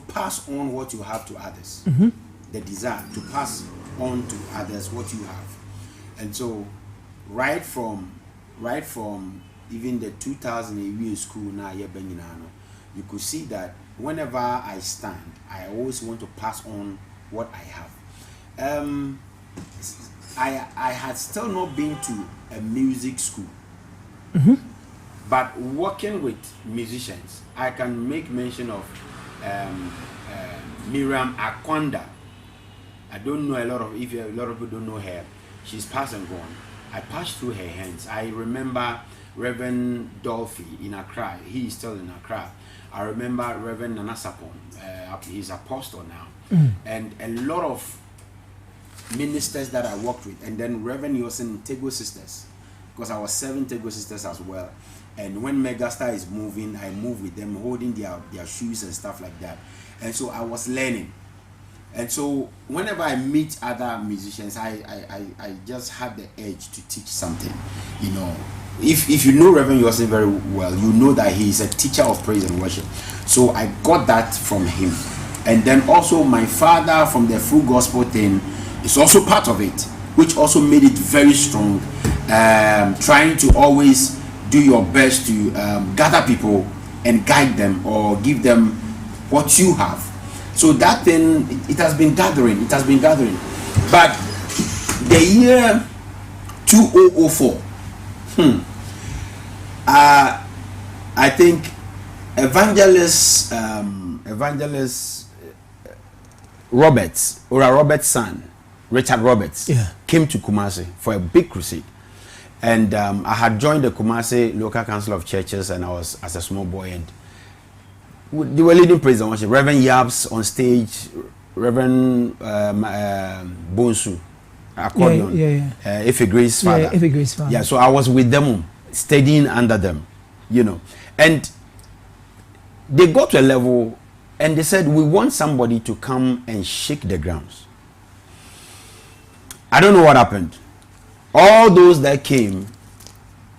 pass on what you have to others. The desire to pass on to others what you have. And so right from even the 2000 school now, you could see that whenever I stand, I always want to pass on what I have. I had still not been to a music school, but working with musicians, I can make mention of Miriam Akwanda. I don't know a lot of people don't know her. She's passed and gone. I passed through her hands. I remember Reverend Dolphy in Accra. He is still in Accra. I remember Reverend Nanasapon. He's apostle now. And a lot of ministers that I worked with. And then Reverend Yosin Tego Sisters, because I was 7 Tego Sisters as well. And when Megastar is moving, I move with them, holding their shoes and stuff like that. And so I was learning. And so whenever I meet other musicians, I just have the edge to teach something. You know, if you know Reverend Yosin very well, you know that he is a teacher of praise and worship. So I got that from him. And then also my father from the full gospel thing is also part of it, which also made it very strong. Trying to always do your best to gather people and guide them or give them what you have. So that thing, it has been gathering. But the year 2004, I think evangelist Roberts' son, Richard Roberts, came to Kumasi for a big crusade. And I had joined the Kumasi Local Council of Churches, and I was as a small boy, and they were leading praise and worship. Reverend Yabs on stage, Reverend Bonsu, accordion, Ife Grace's father. Yeah, so I was with them, studying under them, you know. And they got to a level, and they said, we want somebody to come and shake the grounds. I don't know what happened. All those that came,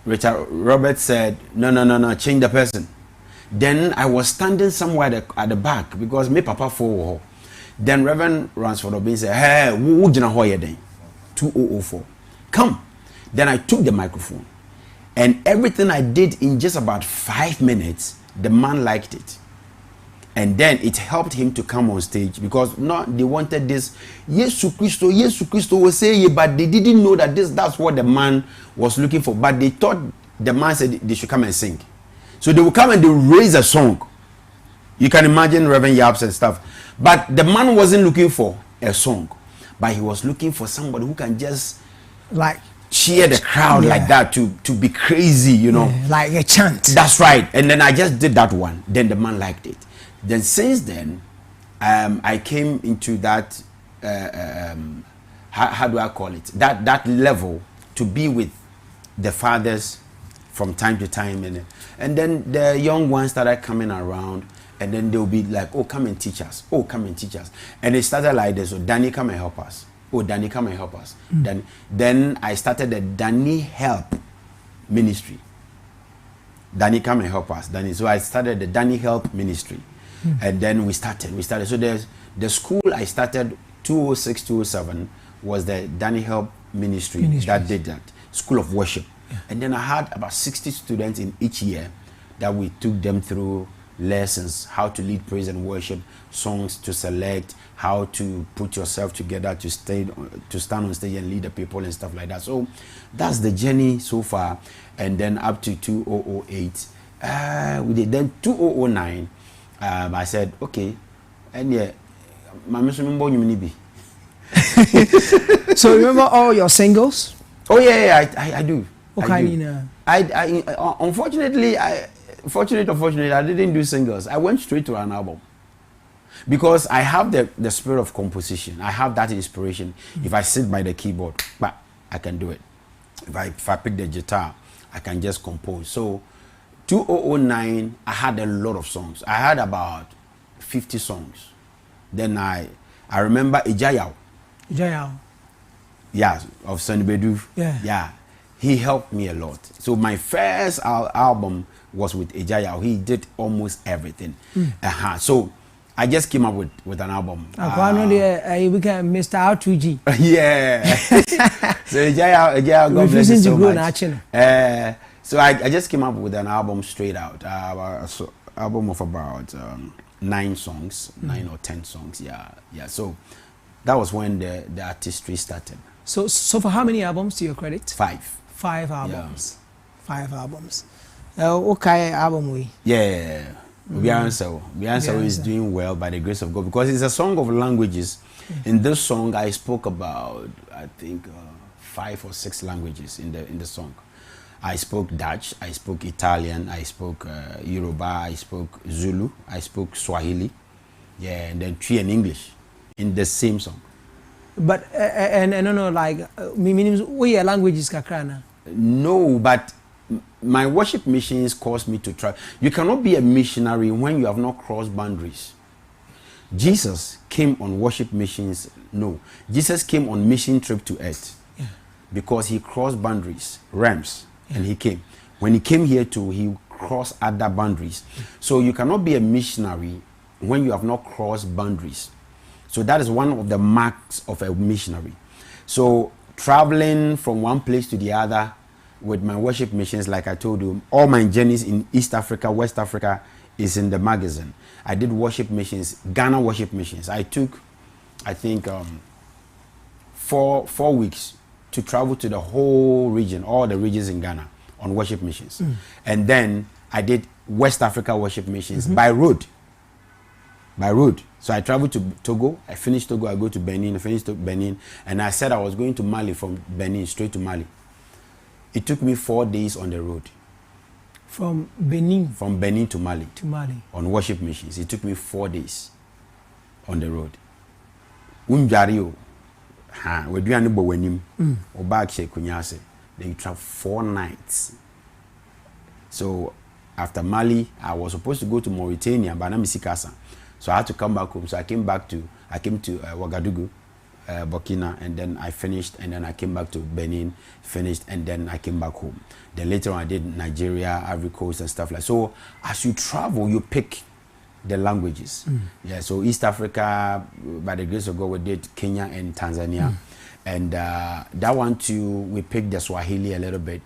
Richard Roberts said, no, change the person. Then I was standing somewhere at the back because me papa for. Then Reverend Ransford Obin said, hey, who 2004. Come. Then I took the microphone And everything I did in just about 5 minutes, the man liked it. And then it helped him to come on stage because they wanted this. Yes, Christo was saying, but they didn't know that that's what the man was looking for. But they thought the man said they should come and sing. So they would come and they would raise a song. You can imagine Reverend Yaps and stuff. But the man wasn't looking for a song, but he was looking for somebody who can just like cheer the crowd like that to be crazy, you know. Yeah, like a chant. That's right. And then I just did that one. Then the man liked it. Then since then, I came into that, how do I call it? That level to be with the fathers from time to time. And then the young ones started coming around. And then they'll be like, oh, come and teach us. Oh, come and teach us. And it started like this. So, Danny, come and help us. Oh, Danny, come and help us. Then I started the Danny Help Ministry. Danny, come and help us. Danny. So I started the Danny Help Ministry. And then we started. So there's the school I started 206, 207 was the Danny Help Ministry that did that. School of Worship. Yeah. And then I had about 60 students in each year that we took them through lessons, how to lead praise and worship, songs to select, how to put yourself together to stand on stage and lead the people and stuff like that. So that's the journey so far. And then up to 2008, we did. Then 2009, I said, okay, and yeah, my mission be. So remember all your singles? Oh yeah, I do. Okay, I unfortunately, fortunate or unfortunate, I didn't do singles. I went straight to an album because I have the spirit of composition. I have that inspiration. If I sit by the keyboard, but I can do it. If I pick the guitar, I can just compose. So 2009, I had a lot of songs. I had about 50 songs. Then I remember Ijayao. Yeah, of Sonny Bedu. Yeah. He helped me a lot. So my first album was with Ijayao. He did almost everything. So I just came up with an album. We can Mr. R2G. Yeah. So Ijayao, God bless you so much. So I just came up with an album straight out. So album of about 9 songs, 9 or 10 songs. Yeah. So that was when the artistry started. So for how many albums do you credit? 5. 5 albums. Yeah. 5 albums. What kind of album we? Yeah. Bianso is doing well by the grace of God because it's a song of languages. In this song, I spoke about, I think, 5 or 6 languages in the song. I spoke Dutch, I spoke Italian, I spoke Yoruba, I spoke Zulu, I spoke Swahili, and then 3 in English in the same song. But and I don't know, like meaning what your languages kakrana? No, but my worship missions caused me to try. You cannot be a missionary when you have not crossed boundaries. Jesus came on worship missions. No, Jesus came on mission trip to earth because he crossed boundaries, realms, and he came. When he came here too, he crossed other boundaries. So you cannot be a missionary when you have not crossed boundaries. So that is one of the marks of a missionary. So traveling from one place to the other with my worship missions, like I told you, all my journeys in East Africa, West Africa is in the magazine. I did worship missions, Ghana worship missions. I took, I think, 4 weeks to travel to the whole region, all the regions in Ghana on worship missions. And then I did West Africa worship missions by road. So I traveled to Togo, I finished Togo, I go to Benin, I finished Benin, and I said I was going to Mali from Benin, straight to Mali. It took me 4 days on the road. From Benin? From Benin to Mali. To Mali. On worship missions. It took me 4 days on the road. Unjario, we do any bowenim, or back shake kunyase. Then you travel 4 nights. So after Mali, I was supposed to go to Mauritania, but I'm Sikasa. So I had to come back home. So I came to Ouagadougou, Burkina, and then I finished, and then I came back to Benin, finished, and then I came back home. Then later on I did Nigeria, Ivory Coast, and stuff like that. So as you travel, you pick the languages. Yeah, so East Africa, by the grace of God, we did Kenya and Tanzania. And that one too, we picked the Swahili a little bit.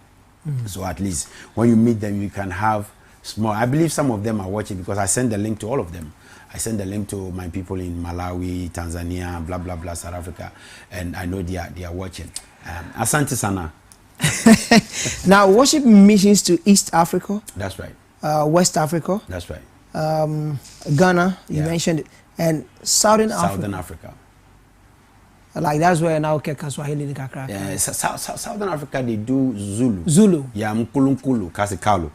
So at least when you meet them, you can have small. I believe some of them are watching because I send the link to all of them. I send the link to my people in Malawi, Tanzania, blah blah blah, South Africa, and I know they are watching. Asante Sana. Now, worship missions to East Africa. That's right. West Africa. That's right. Ghana, you mentioned it, and Southern Africa. Like that's where now Swahili in Kakra. Yeah, Southern Africa they do Zulu. Zulu. Yeah, Mkulunkulu, Kasikalo.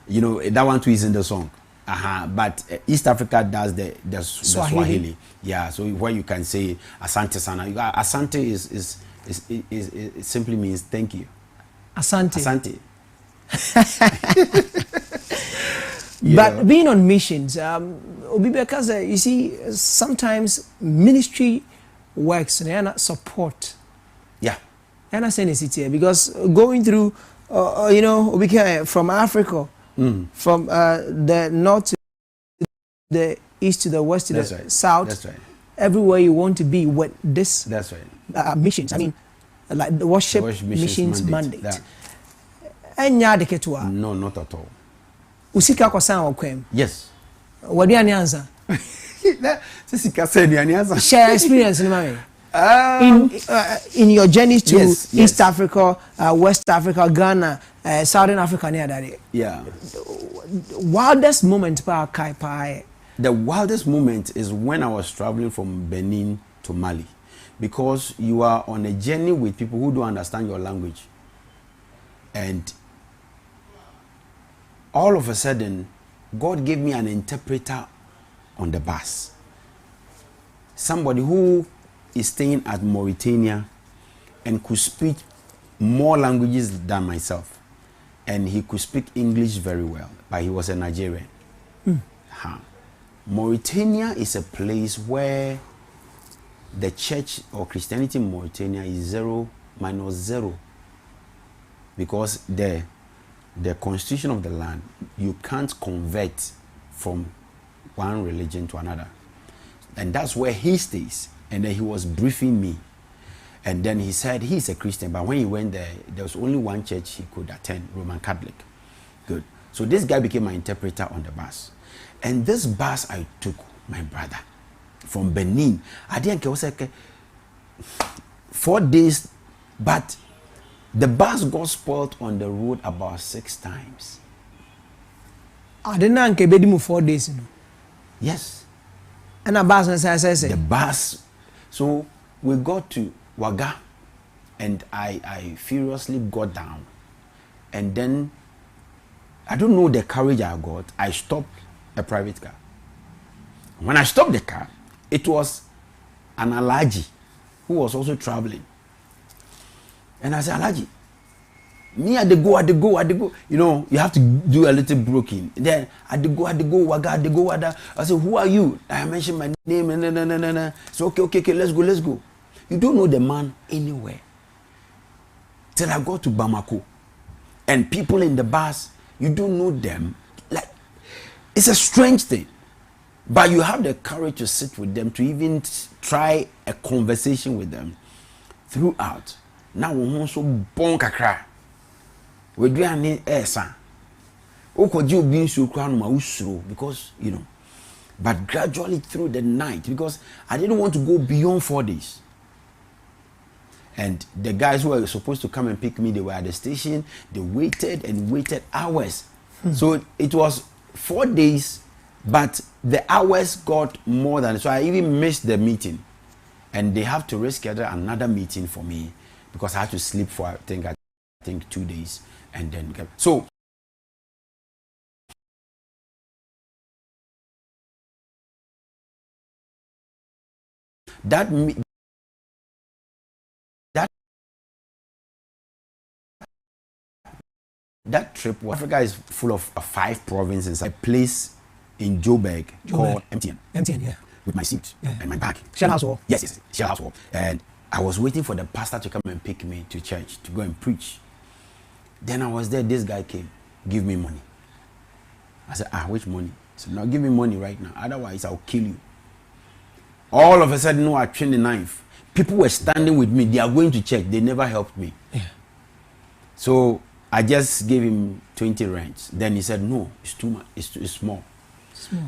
You know that one too is in the song. But East Africa does the Swahili. Yeah, so where you can say Asante Sana. Asante is it simply means thank you. Asante. But being on missions, because you see, sometimes ministry works and support. Yeah. And I say it here because going through, from Africa, from the north to the east to the west to the south. That's right. Everywhere you want to be with this. That's right. Missions. I mean, like the worship missions mandate. No, not at all. Usika kwa sana wakwem. Yes. Wadi anyanza. Share experience in mami. In your journeys to East Africa, West Africa, Ghana, Southern Africa, near that. Yeah. Wildest moment pa kai pa. The wildest moment is when I was traveling from Benin to Mali, because you are on a journey with people who don't understand your language, and all of a sudden, God gave me an interpreter on the bus. Somebody who is staying at Mauritania and could speak more languages than myself. And he could speak English very well, but he was a Nigerian. Mauritania is a place where the church or Christianity in Mauritania is 0-0. Because the constitution of the land, you can't convert from one religion to another. And that's where he stays. And then he was briefing me. And then he said he's a Christian, but when he went there, there was only one church he could attend, Roman Catholic. Good. So this guy became my interpreter on the bus. And this bus I took, my brother, from Benin. I didn't care, it was like 4 days, but the bus got spoiled on the road about 6 times. I didn't care 4 days. Yes. And a bus, as I said. The bus. So we got to Waga, and I furiously got down. And then, I don't know the courage I got, I stopped a private car. When I stopped the car, it was an Alaji who was also traveling. And I said, Alaji, me at the go. You know, you have to do a little broken. Then at the go, Waga, at the go, Wada. I said, who are you? I mentioned my name, and so okay, let's go. You don't know the man anywhere. Till I got to Bamako. And people in the bus, you don't know them. Like, it's a strange thing. But you have the courage to sit with them, to even try a conversation with them throughout. Now we also bon kakra. We do any esa. Okoji obi nsu kra no ma usuro, because you know. But gradually through the night, because I didn't want to go beyond 4 days. And the guys who were supposed to come and pick me, they were at the station. They waited hours. So it was 4 days, but the hours got more than. So I even missed the meeting. And they have to reschedule another meeting for me, because I had to sleep for, I think 2 days. And then, so that trip, Africa is full of 5 provinces. A place in Joburg called MTN. MTN, yeah. With my seat and my bag. Shell House Hall. Yes, Shell House Hall. And I was waiting for the pastor to come and pick me to church to go and preach. Then I was there. This guy came, give me money. I said, which money? He said, no, give me money right now. Otherwise, I'll kill you. All of a sudden, no, I trained the knife. People were standing with me. They are going to check. They never helped me. Yeah. So I just gave him 20 rents. Then he said, no, it's too much, it's small.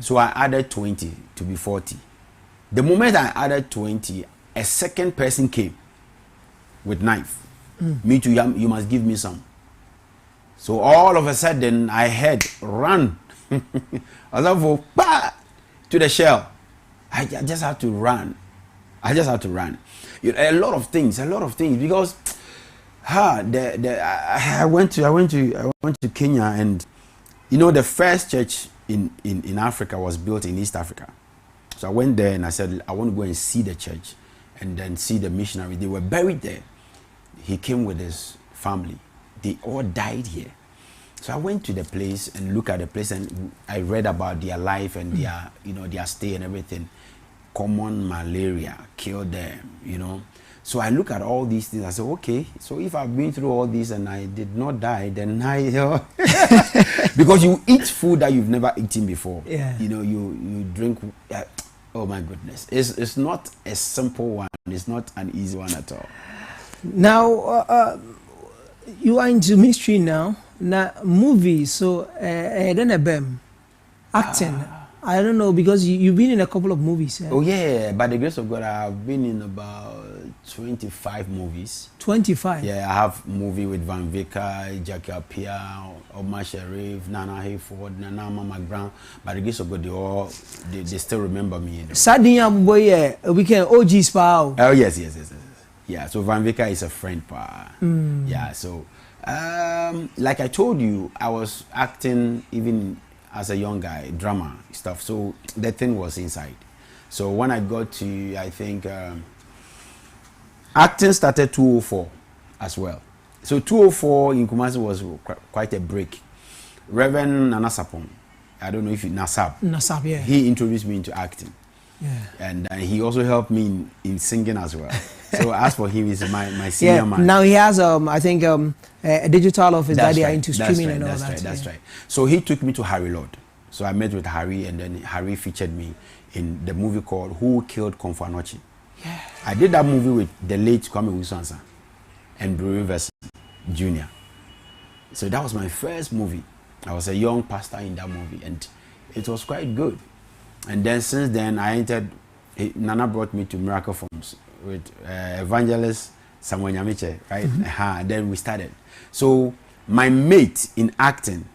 So I added 20 to be 40. The moment I added 20, a second person came with knife. Me too, you must give me some. So all of a sudden, I heard, run. I was like, bah, to the shell. I just had to run. A lot of things, because I went to Kenya, and the first church in Africa was built in East Africa. So I went there and I said, I want to go and see the church and then see the missionary. They were buried there. He came with his family. They all died here. So I went to the place and looked at the place, and I read about their life and their stay and everything. Common malaria killed them, So I look at all these things. I said, okay, so if I've been through all this and I did not die, then because you eat food that you've never eaten before. Yeah. You drink. Oh my goodness, it's not a simple one. It's not an easy one at all. Now, you are into ministry now. Now, movies. So, then acting. I don't know, because you've been in a couple of movies. Oh yeah, by the grace of God, I've been in about 25 movies. 25? Yeah, I have movie with Van Vika, Jackie Appiah, Omar Sharif, Nana Hayford, Nana Mama Brown. By the grace of God, they still remember me. Sadinya boy, we can OG Spa. Oh yes. Yeah, so Van Vika is a friend. Yeah, so like I told you, I was acting even as a young guy, drama stuff. So the thing was inside. So when I got to, I think, acting started 2004 as well. So 2004 in Kumasi was quite a break. Reverend Nana Sapon, I don't know if you Nasab, yeah. He introduced me into acting. Yeah. And he also helped me in singing as well. So as for him, he's my senior man. Now he has a digital office that they are into streaming and all that. That's right. So he took me to Harry Lord. So I met with Harry, and then Harry featured me in the movie called Who Killed Komfo Anokye. Yeah. I did that movie with the late Kwame Wusansa and Brewery Versi Jr. So that was my first movie. I was a young pastor in that movie, and it was quite good. And then since then, I entered. Nana brought me to Miracle Forms with evangelist Samuel Nyamiche, right? Mm-hmm. Then we started. So my mate in acting,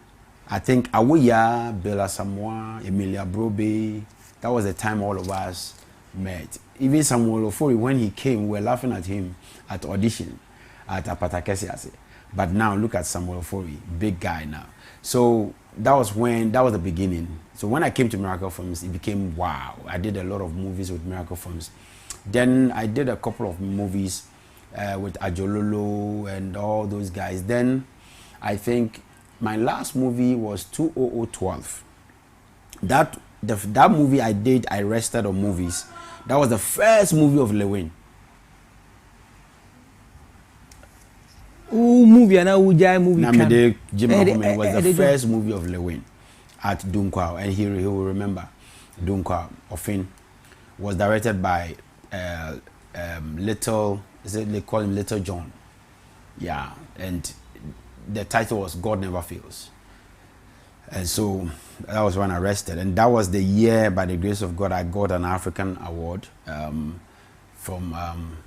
I think Awoya, Bella Samoa, Emilia Brobe, that was the time all of us met. Even Samuel Ofori, when he came, we were laughing at him at audition at Apata Kesiase. But now look at Samuel Ofori, big guy now. So that was the beginning. So when I came to Miracle Films, it became wow. I did a lot of movies with Miracle Films. Then I did a couple of movies with Ajololo and all those guys. Then I think my last movie was 2012. That movie I did, I rested on movies. That was the first movie of Lewin. Movie and movie. Namide Jim Ahome was the first movie of Lewin at Dunkwao, and he will remember. Dunkwao Ofin was directed by Little. They call him Little John. Yeah, and the title was God Never Fails. And so that was when I rested, and that was the year, by the grace of God, I got an African award from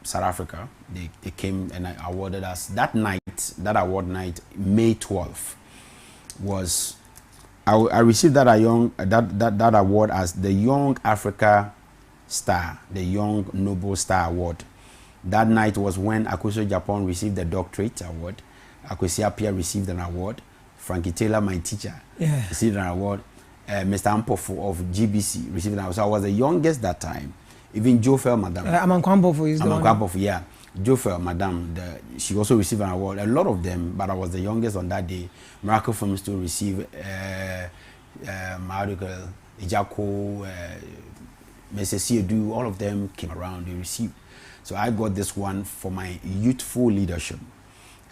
South Africa. They came and I awarded us that award night, May 12th, was I received that award as the Young Africa Star, the Young Noble Star Award. That night was when Akosua Japan received the doctorate award. Akwesi Appiah received an award. Frankie Taylor, my teacher, received an award. Mr. Ampofu of GBC received an award. So I was the youngest that time. Even Jofel Madam. Amankwampofo is the one. Amankwampofo, yeah. Jofel Madam, she also received an award. A lot of them, but I was the youngest on that day. Miracle Films to receive Ijako, Mrs. Siedu, all of them came around, they received. So I got this one for my youthful leadership,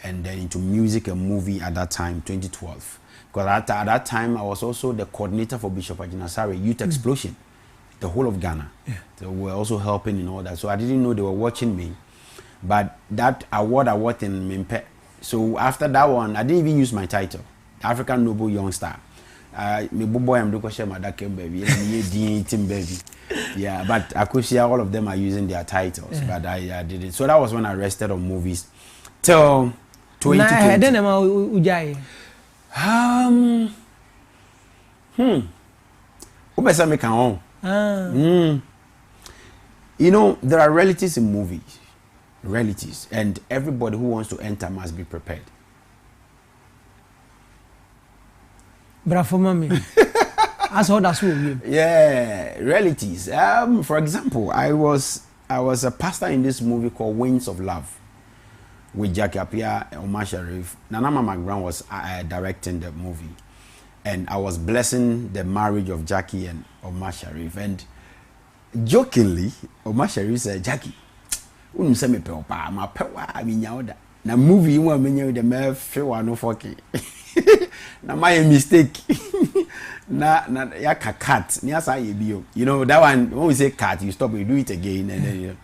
and then into music and movie at that time, 2012. Because at that time, I was also the coordinator for Bishop Ajinasare Youth Explosion, the whole of Ghana. Yeah. So we were also helping in all that. So I didn't know they were watching me. But that award in Mimpe, So after that one, I didn't even use my title, African Noble Young Star. Me boy, I'm doing share my baby, team baby. Yeah, but I could see all of them are using their titles, but I did it. So that was when I rested on movies till 2020. You know, there are realities in movies, realities, and everybody who wants to enter must be prepared. Bravo, mommy. That's all that's what Yeah, realities. For example, I was a pastor in this movie called Wings of Love with Jackie Appiah and Omar Sharif. Nana McGrath was directing the movie, and I was blessing the marriage of Jackie and Omar Sharif. And jokingly, Omar Sharif said, "Jackie, you say me pe opa, ma pe wa mi nyaoda. Na movie you want me nyaoda me fe wa no foke." Na my mistake. na ya cat. Ni asa ye bio. You know that one when we say cat, you stop, you do it again, and then you know.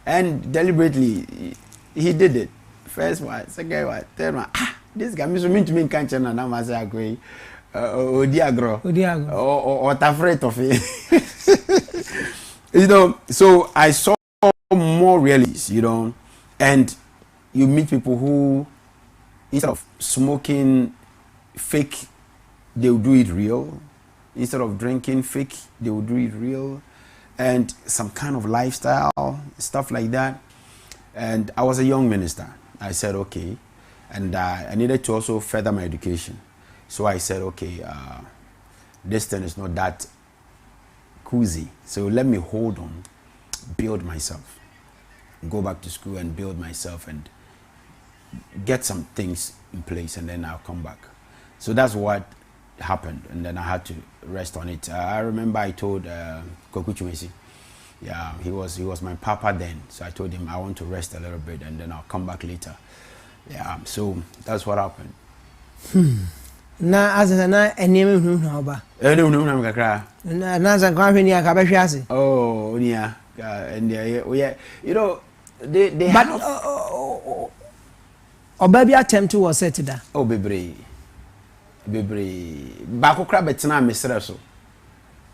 And deliberately he did it. First one, second one, third one. This guy me so mean to me can't change na ma say agree. Odiagro. Or afraid of it. You know, so I saw more realities, you know, and you meet people who, instead of smoking fake, they will do it real. Instead of drinking fake, they will do it real. And some kind of lifestyle, stuff like that. And I was a young minister. I said, okay. And I needed to also further my education. So I said, okay, this thing is not that cozy. So let me hold on, build myself, go back to school and build myself and get some things in place, and then I'll come back. So that's what happened, and then I had to rest on it. I remember I told Koku Chumesi, yeah, he was my papa then. So I told him I want to rest a little bit, and then I'll come back later. Yeah, so that's what happened. Na as na enemy hu hu ba hu kakra na za kwa hwe ni aka ba hwe ase oh nia and yeah, you know they but oba bi attempt was set da oh bebre ba ko kra betena mesre so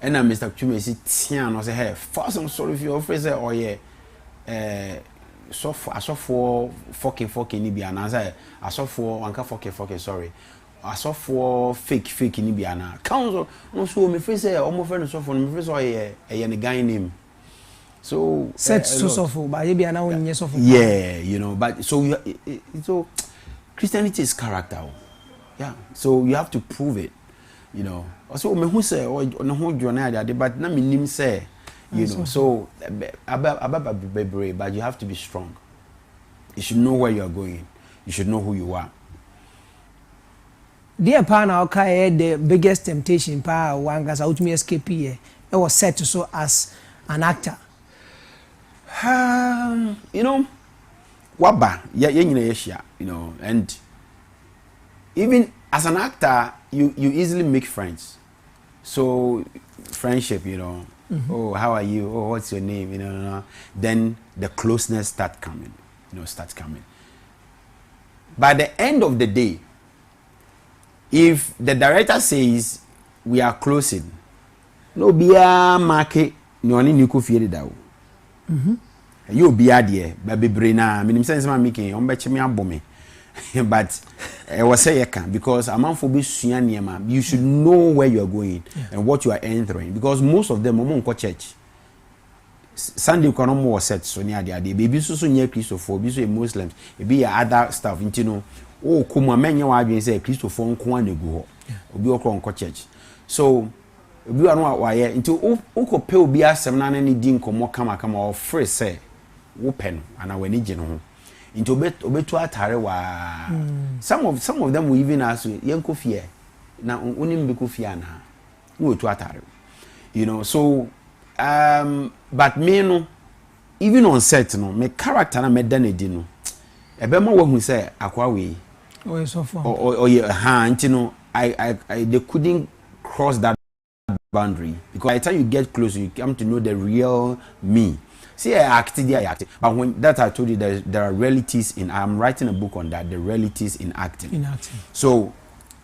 and Mr. Chumesi tia no say hey first I'm sorry if you offer say oh yeah so for fucking ni bia na say aso for anka fucking sorry aso for fake ni bia na council no so me face say omo friend so for me face so ye ne guy name so set so for ba ye bia na won nye so for yeah, you know, but so so Christianity is character. Yeah, so you have to prove it, you know. Also me who say no ho dwona ade but na me nim say, you know, so but you have to be strong. You should know where you are going. You should know who you are. Dear partner, okay, the biggest temptation pa one gas out me escape here. It was set to so as an actor. You know, waba you know, and even as an actor, you easily make friends. So friendship, you know. Mm-hmm. Oh, how are you? Oh, what's your name? You know, then the closeness starts coming. By the end of the day, if the director says we are closing, no be a market, no one in fear that. You be there, baby braina. Minim sense man making. Ombeche me abome. But I was say because a man for be you should know where you are going and what you are entering, because most of them go church. Sunday kono mo set so near there baby so near Christopher be so Muslims e be other stuff you know oh kuma menye wa adwen say Christopher nko an egu ho obi okro nko church so obi anu wa ye into uko pe obi asem na ne di nkomo kama o free say wo pen ana wani gye no ho into obetu atare wa some of them will even ask you yenko fie na onim be ko fie ana no otu atare you know so but me no even on set no me character na me danedi no ebe ma wo hu say akwa we oh so far oh yeah you know I they couldn't cross that boundary, because by the time you get close you come to know the real me. See, I acted, yeah, I acted. But when that I told you, there are realities in. I'm writing a book on that. The realities in acting. In acting. So,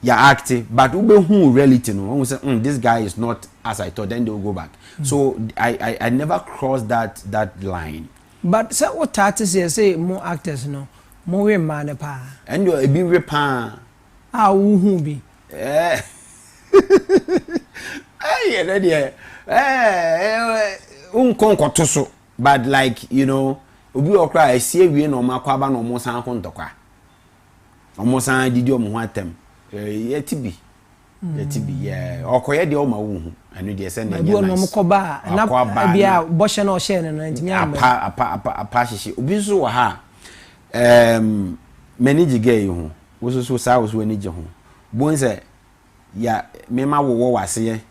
yeah, acting. But who reality? No, when we say this guy is not as I thought, then they'll go back. So I never crossed that line. But so what artists say more actors no more man pa. And you be repan. Ah, who be? Eh. Yeah, but like, you know, obi okra esi ewie no makwaba no mo san ko ntokwa. Omo san didi omo hatem. Yetibi. Yeah. Okoye de oma wo hu. Anu de se na nya. Obi no koba na bia bo hye na o hye no ntimi am. Apa hye. Obi so wo ha. Manage gay hu. Wo so sa wo so ani je hu. Bonze ya mema wo wase ye.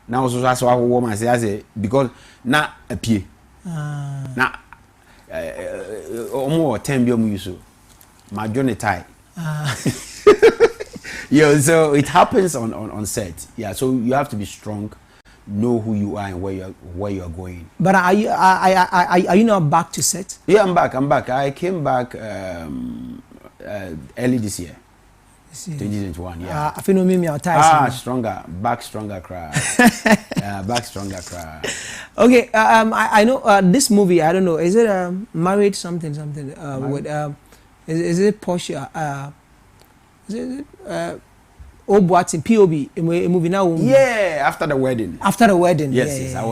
Na wo so aso wo ma say because na apie. Na omo 10 bi omo yuso. Ma journey tie. Yeah, so it happens on set. Yeah, so you have to be strong, know who you are and where you are going. But are you now back to set? Yeah, I'm back. I came back early this year. 2021. Yeah. I feel no me tired. Stronger, back stronger cry. Back stronger cry. Okay, I know this movie. I don't know. Is it married something? With is it Porsche? Is it Obuati POB a movie now? Yeah, after the wedding. After the wedding. Yes, yeah. I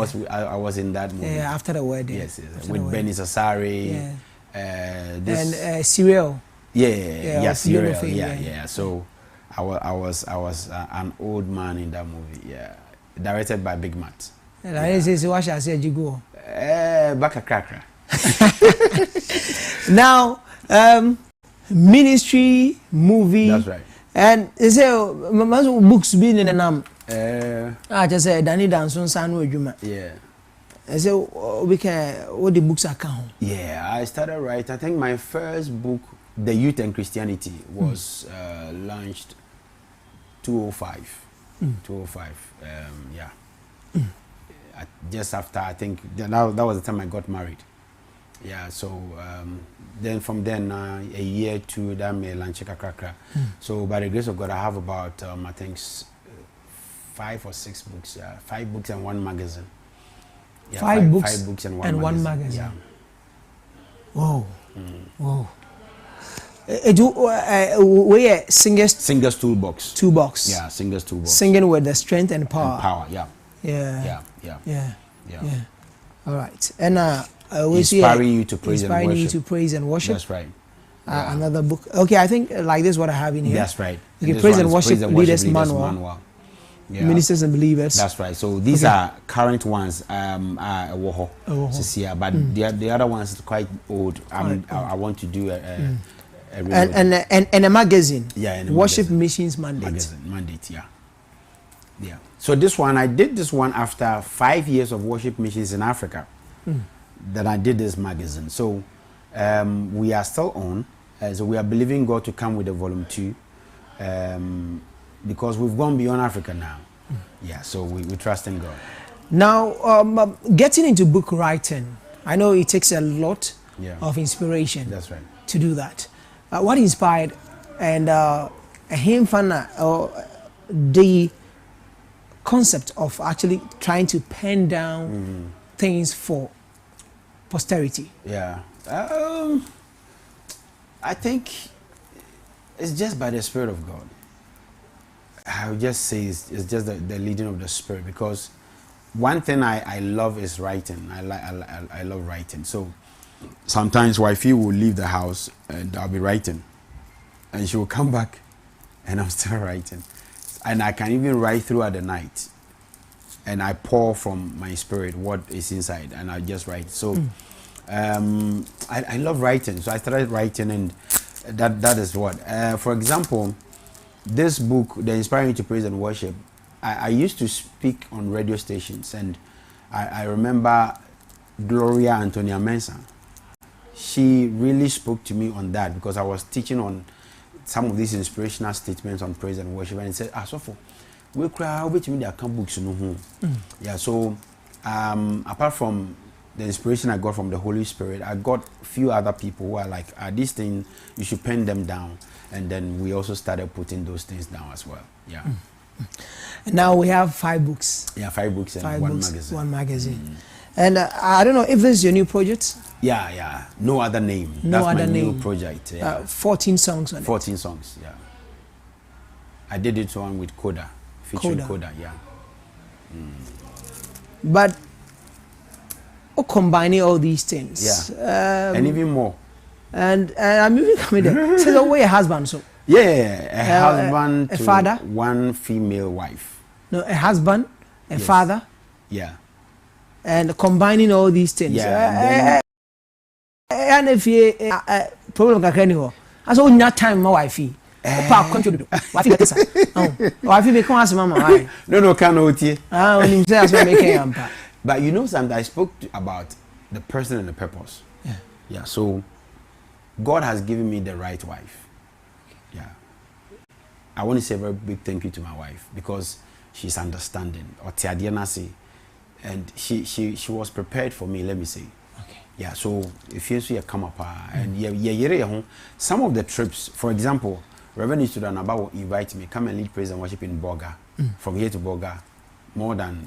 was in that movie. Yeah, after the wedding. Yes, with Benny Sassari. Yeah. And Serial. Yeah, Serial. Yeah. So I was an old man in that movie. Yeah, directed by Big Matt. And I say, what shall I say? You go. Back a cracker. Now, ministry movie. That's right. And is there books being in the name? I just said Dannie Danso Sanu Juma. Yeah. I said we can what the books are count. Yeah, I started writing. I think my first book, The Youth and Christianity, was launched 205. 205. Yeah. Just after, I think that was the time I got married. Yeah, so then from then a year to that may launch Kakra. So by the grace of God, I have about I think 5 or 6 books. 5 books and 1 magazine. Yeah, 5 books and one magazine. Yeah. Whoa. Whoa. We Singer's Toolbox. Toolbox. Yeah, Singer's Toolbox. Singing with the strength and power. And power. Yeah. Yeah. All right. And inspiring you to praise and worship. Inspiring you to praise and worship. That's right. Another book. Okay, I think like this is what I have in here. That's right. Okay, praise and worship leaders manual. Yeah. Ministers and believers. That's right. So these are current ones. But the other ones is quite old. I want to do a a magazine. Yeah, and Worship Missions Mandate. Mandate. Yeah. So this one, I did this one after 5 years of worship missions in Africa. That I did this magazine. So we are still on. So we are believing God to come with a volume 2. Because we've gone beyond Africa now. Yeah, so we trust in God. Now, getting into book writing, I know it takes a lot of inspiration. That's right. To do that. What inspired and him the concept of actually trying to pen down things for posterity? Yeah. I think it's just by the Spirit of God. I would just say it's just the leading of the Spirit, because one thing I love is writing. I love writing. So sometimes wifey will leave the house and I'll be writing, and she will come back and I'm still writing, and I can even write throughout the night, and I pour from my spirit what is inside, and I just write. So I love writing, so I started writing, and that is what for example, this book, The Inspiring You to Praise and Worship, I used to speak on radio stations, and I remember Gloria Antonia Mensah. She really spoke to me on that, because I was teaching on some of these inspirational statements on praise and worship, and it said, so for we cry, we to me there come books no. Yeah, so apart from the inspiration I got from the Holy Spirit, I got a few other people who are like, these things, you should pen them down. And then we also started putting those things down as well. Yeah. And now we have 5 books. Yeah, 5 books and magazine. One magazine. And I don't know if this is your new project. Yeah. No other name. No That's other my name. new project. Yeah. 14 songs on 14 songs, yeah. I did it one with Coda, featuring Coda, yeah. But combining all these things. Yeah. And even more. And I'm even coming there. So the way a husband, so. Yeah, a husband a to father? one female wife. No, a husband, a father. Yeah. And combining all these things. Yeah. And if you problem kakra I saw not time my wife. Pa control. Wife get this. Wife be come ask mama why. No, can't hold you. When him say as we make am. But you know something, I spoke about the person and the purpose. Yeah. Yeah, so God has given me the right wife. Yeah. I want to say a very big thank you to my wife because she's understanding. And she was prepared for me, let me say. Okay. Yeah, so if you come up and some of the trips, for example, Reverend Student Abba will invite me, come and lead praise and worship in Boga. From here to Boga, more than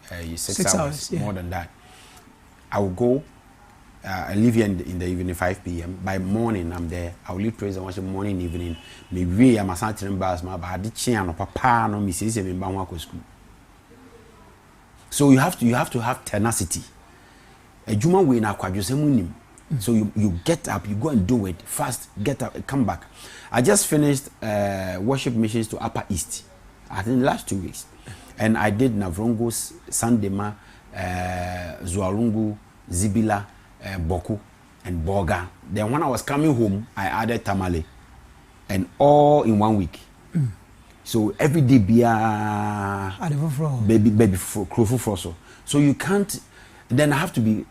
6 hours, yeah. more than that. I will go, I leave here in the evening, 5 p.m. By morning, I'm there. I will lead praise and worship morning, evening. Maybe I'm a Saturday bus, but I did channel, papa, no, Mrs. in Bangwako school. So you have to have tenacity. A Juma way na kwajusemunim. So you get up, you go and do it fast, get up, come back. I just finished worship missions to Upper East. I think the last 2 weeks. And I did Navrongos, Sandema, Zuarungu, Zibila, Boku, and Boga. Then when I was coming home, I added Tamale. And all in 1 week. So every day baby froso. So you can't, then I have to be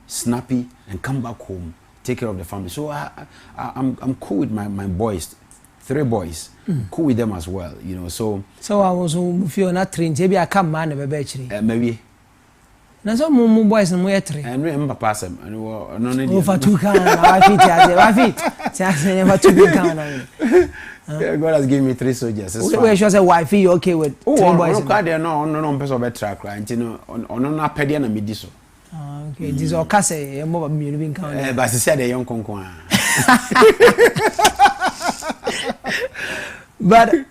snappy and come back home, take care of the family. So I'm cool with my boys, 3 boys, cool with them as well, you know. So I was feel not trained. Maybe I come man a baby. Maybe. Na so mo boys no mo 3. And remember pass them. And no need. Over 2 can. I fit. Say never 2 can. God has given me 3 soldiers. Where she say wifey you okay with 3 boys? No person be track right. You know, no pedi na midi so. Okay, this all kase e mo me bin kan. But she said the young konkon. But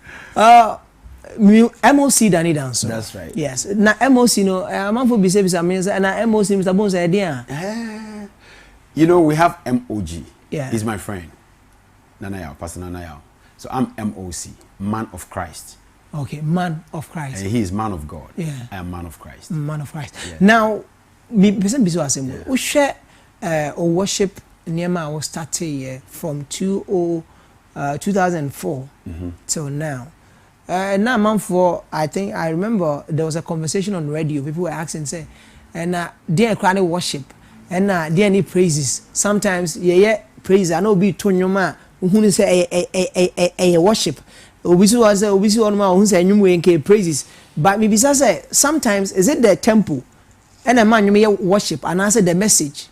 M.O.C Dannie Danso. That's right. Yes. Na M.O.C no, man for be say na M.O.C Mr. Bonez idea. You know, we have M.O.G. Yeah. He's my friend. Nanayao, Pastor Nanayao. So I'm M.O.C, man of Christ. Okay, man of Christ. And he is man of God. Yeah. I am man of Christ. Man of Christ. Yeah. Now, me person be so assemble. We share worship Niema was started from 2004 till now. Now, man, for I think I remember there was a conversation on radio. People were asking, say, and dear crying worship, and dear any praises. Sometimes, praise. I know be Tonyoma who say a worship. Obisu was Obisu on my own say you praises. But maybe say sometimes is it the temple and a man you may worship and answer the message.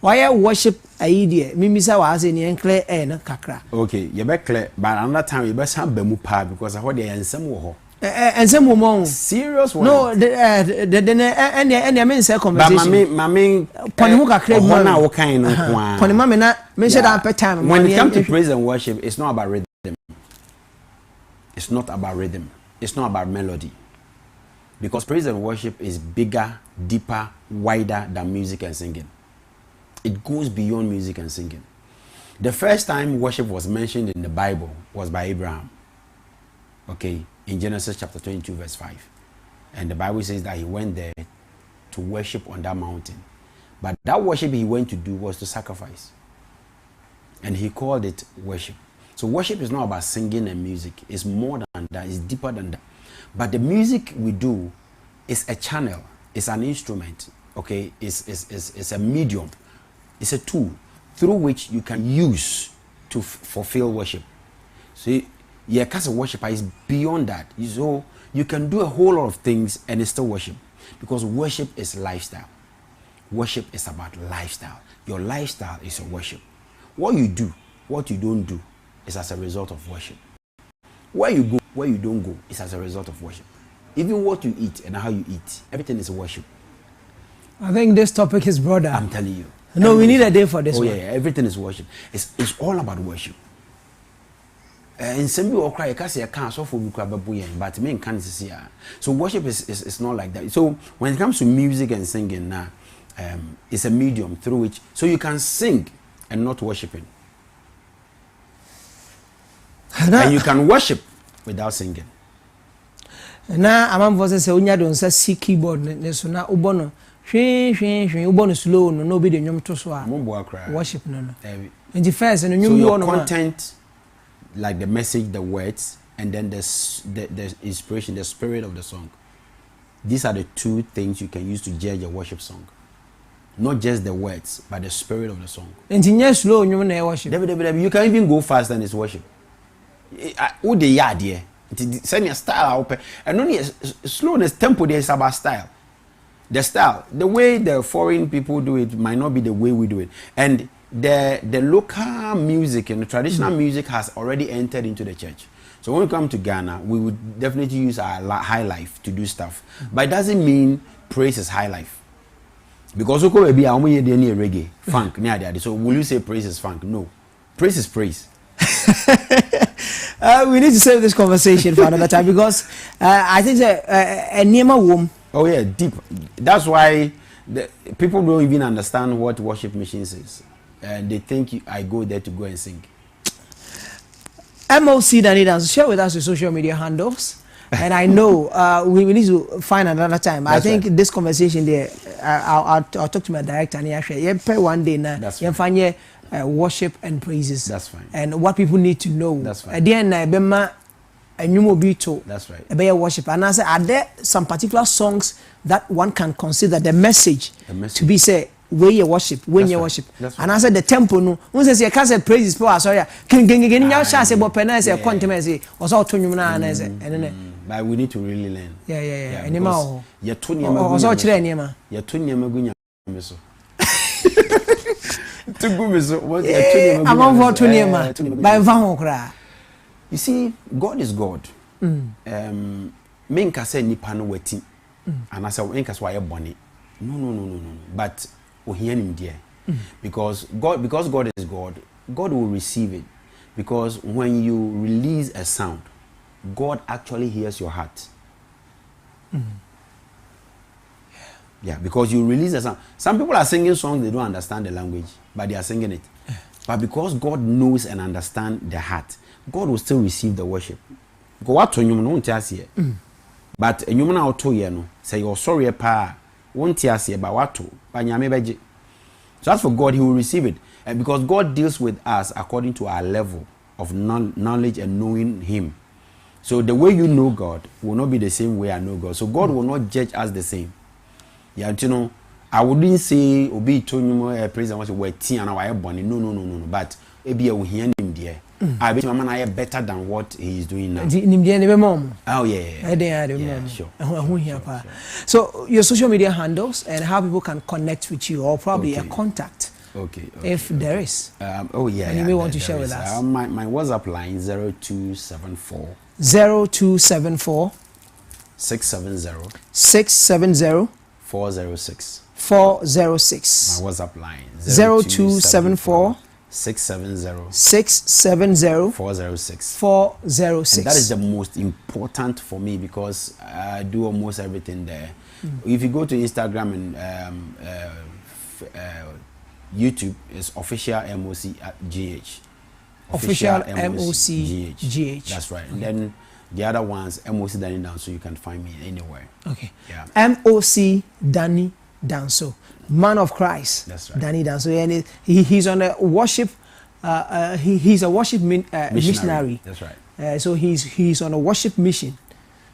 Why worship a idea? Mimisa was in the clear and kakra. Okay, you be clear, but another time you best have bemu pa because I heard there and some more. And some more Serious one. No, and I mean say conversation. But mami pon kakra mo na wo kan no kwa. Pon mami na me say that per time. When it comes to praise and worship, it's not about rhythm. It's not about rhythm. It's not about melody. Because praise and worship is bigger, deeper, wider than music and singing. It goes beyond music and singing. The first time worship was mentioned in the Bible was by Abraham. Okay, in Genesis chapter 22 verse 5. And the Bible says that he went there to worship on that mountain. But that worship he went to do was to sacrifice. And he called it worship. So worship is not about singing and music. It's more than that. It's deeper than that. But the music we do is a channel. It's an instrument. Okay, it's a medium. It's a tool through which you can use to fulfill worship. So yeah, because worship is beyond that. So you can do a whole lot of things and it's still worship. Because worship is lifestyle. worship is about lifestyle. Your lifestyle is your worship. What you do, what you don't do, is as a result of worship. Where you go, where you don't go, is as a result of worship. Even what you eat and how you eat, everything is worship. I think this topic is broader. I'm telling you. No, we need a day for this one. Yeah, everything is worship. It's all about worship. In some people cry, I can't say I can't so for but men can't see. So worship is not like that. So when it comes to music and singing now, it's a medium through which so you can sing and not worshiping. And you can worship without singing. Na amamfo say onya don sa si keyboard ne so na ubono hwe ubono slow no be de nwom to so a worship no. In the first and so your content, like the message, the words, and then the inspiration, the spirit of the song. These are the two things you can use to judge a worship song. Not just the words, but the spirit of the song. And in slow nwom na worship. You can even go fast and it's worship. Who the yard here? Send your style open. And only slowness, tempo there is about style. The style, the way the foreign people do it might not be the way we do it. And the local music and the traditional music has already entered into the church. So when we come to Ghana, we would definitely use our high life to do stuff. But it doesn't mean praise is high life. Because we be reggae, funk, so will you say praise is funk? No. Praise is praise. We need to save this conversation for another time because I think a Nema womb. Oh yeah, deep. That's why people don't even understand what worship machines is. They think I go there to go and sing. M.O.C Dannie Danso, share with us your social media handles. And I know we need to find another time. That's I think right. This conversation there, I'll talk to my director and actually one day now. That's right. Worship and praises. That's fine. And what people need to know. That's fine. At the end, that's right. About worship. And I say, are there some particular songs that one can consider the message to be say where you worship, when you worship? And I said the tempo no. One says you can't say praises for sorry. Can you say but penna say contemplate or so to you na na say. But we need to really learn. Yeah. Anymore. Ya to niema gu. So chire niema. Ya to niema gu nya so. I'm on for 20 by Van. You see, God is God. Men can say nipa no weti. And I say men can say bonny. No. But we hear him there. Because God is God, God will receive it. Because when you release a sound, God actually hears your heart. Yeah, because you release a sound. Some people are singing songs, they don't understand the language, but they are singing it. But because God knows and understands the heart, God will still receive the worship. Go out to you, no one tells you. But you know to you no say you're sorry pa won't tells you about what to. So as for God, He will receive it. And because God deals with us according to our level of knowledge and knowing Him. So the way you know God will not be the same way I know God. So God will not judge us the same. Yeah, you know, I wouldn't say obi to you praise and worship we tea and I born. No. But maybe we hear him there. I bet my man better than what he is doing now. Oh yeah. Sure. So your social media handles and how people can connect with you or probably a contact. Okay. If there is. And you may want to share with us. My WhatsApp line 0274 0274 670 406. My WhatsApp line 0274 670 406. And that is the most important for me because I do almost everything there. If you go to Instagram and YouTube, it's official M.O.C GH. Official M.O.C GH. That's right. And then the other ones, M.O.C Dannie Danso, so you can find me anywhere. Okay. Yeah. M.O.C Dannie Danso, man of Christ. That's right. Dannie Danso, and he's on a worship. He's a worship missionary. That's right. So he's on a worship mission.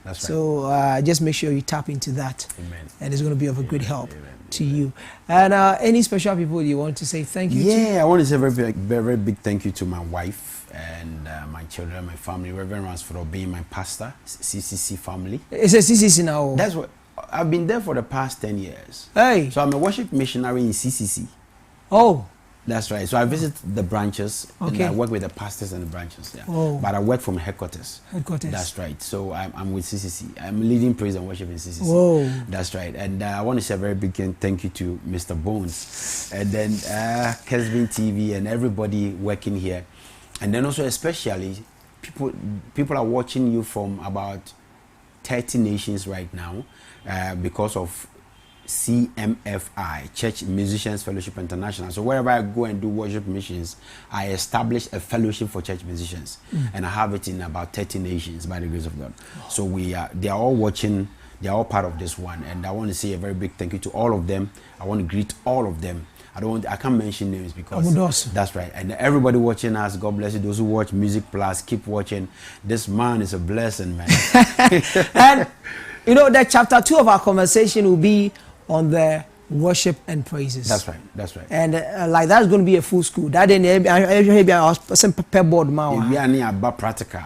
That's right. So just make sure you tap into that. Amen. And it's going to be of a great help to you. And any special people you want to say thank you to? Yeah, I want to say very big thank you to my wife and my children, my family, Reverend Ransford being my pastor, CCC family. It's a CCC now. That's what. I've been there for the past 10 years. Hey. So I'm a worship missionary in CCC. Oh. That's right. So I visit the branches Okay. and I work with the pastors and the branches. Yeah. Oh. But I work from headquarters. Headquarters. That's right. So I'm with CCC. I'm leading praise and worship in CCC. Whoa. That's right. And I want to say a very big thank you to Mr. Bonez and then Kessben TV and everybody working here. And then also especially people are watching you from about 30 nations right now because of CMFI, Church Musicians Fellowship International. So wherever I go and do worship missions, I establish a fellowship for church musicians, and I have it in about 30 nations by the grace of God. So they are all watching, they are all part of this one, and I want to say a very big thank you to all of them. I want to greet all of them. I can't mention names because that's right. And everybody watching us, God bless you. Those who watch Music Plus, keep watching. This man is a blessing, man. And you know that chapter 2 of our conversation will be on the worship and praises. That's right. That's right. And like that's going to be a full school. That day, I was some paper board man. We are near about practical.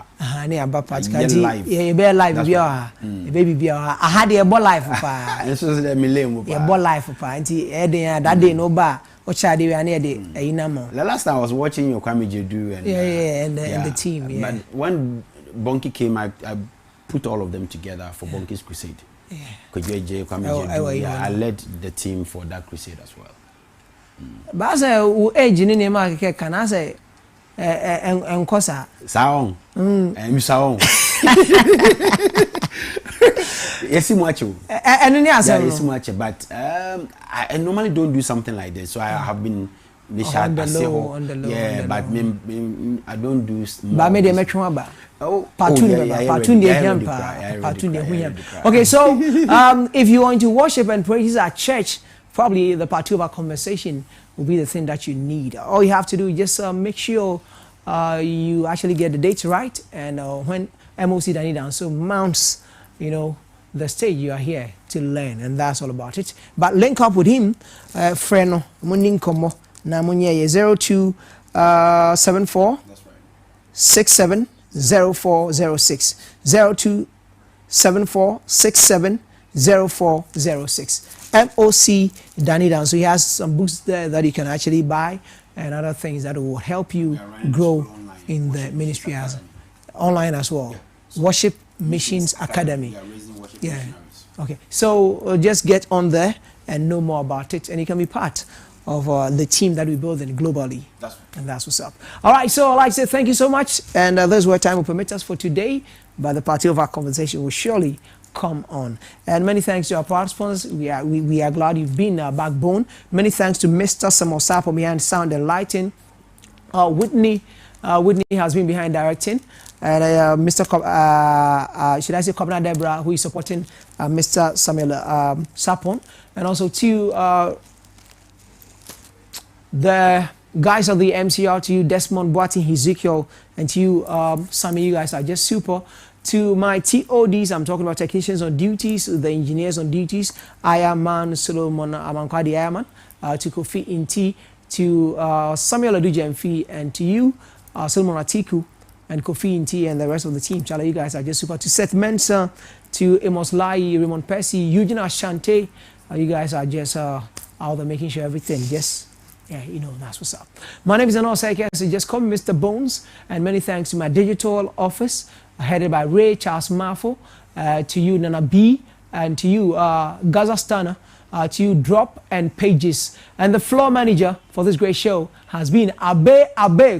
Near about practical. Live. Yeah, you be live. Baby, I had a ball life. And so let me lay. Yeah, ball life. That day no bar. What child they were near the The last time I was watching your Kwame Jedu and and the team. Yeah. But when Bonky came, I put all of them together for Bonky's crusade. I led the team for that crusade as well. But I say, age in the market can I say, and Cosa Sound, and Sound. Yes, macho. And yes, macho. But I normally don't do something like this, so I have been. On the low. Yeah, but I don't do. But maybe I make one. Okay, so if you want to worship and praise at church, probably the part 2 of our conversation will be the thing that you need. All you have to do is just make sure you actually get the dates right, and when M.O.C Dannie Danso mounts, the stage, you are here to learn, and that's all about it. But link up with him, friend, Muninkomo, Namunye 0274 67 0406 0274 67 0406 M.O.C Dannie Danso. So he has some books there that you can actually buy and other things that will help you grow in the ministry as online as well. Worship Missions Academy. Yeah. Okay. So just get on there and know more about it, and you can be part of the team that we build globally. And that's what's up. All right, so I'd like to say thank you so much, and that's what time will permit us for today, but the part 2 of our conversation will surely come on. And many thanks to our proud sponsors. We are glad you've been our backbone. Many thanks to Mr. Samosapo behind sound and lighting. Whitney has been behind directing, and Mr. Should I say Kobna Deborah, who is supporting Mr. Samuel Sapon, and also to the guys of the MCR, to you, Desmond, Boating, Ezekiel, and to you, Sammy, you guys are just super. To my TODs, I'm talking about technicians on duties, the engineers on duties, Ayaman, Solomon, Amankwadi Ayaman, to Kofi Inti, to Samuel Adujemfi, and to you, Solomon Atiku, and Kofi Inti, and the rest of the team. Chala, you guys are just super. To Seth Mensah, to Amos Lai, Raymond Percy, Eugene Ashante, you guys are just out there making sure everything just. Yeah, that's what's up. My name is M.O.C, so just call me Mr. Bonez, and many thanks to my digital office, headed by Ray Charles Mafo, to you, Nana B, and to you, Gaza Stana, to you, Drop and Pages. And the floor manager for this great show has been Abe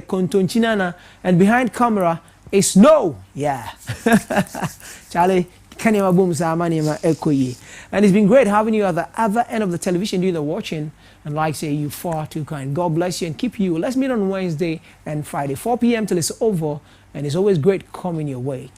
Kontonchinana, and behind camera is No. Yeah. Charlie. And it's been great having you at the other end of the television doing the watching. And like say, you far too kind. God bless you and keep you. Let's meet on Wednesday and Friday, 4 p.m. till it's over. And it's always great coming your way.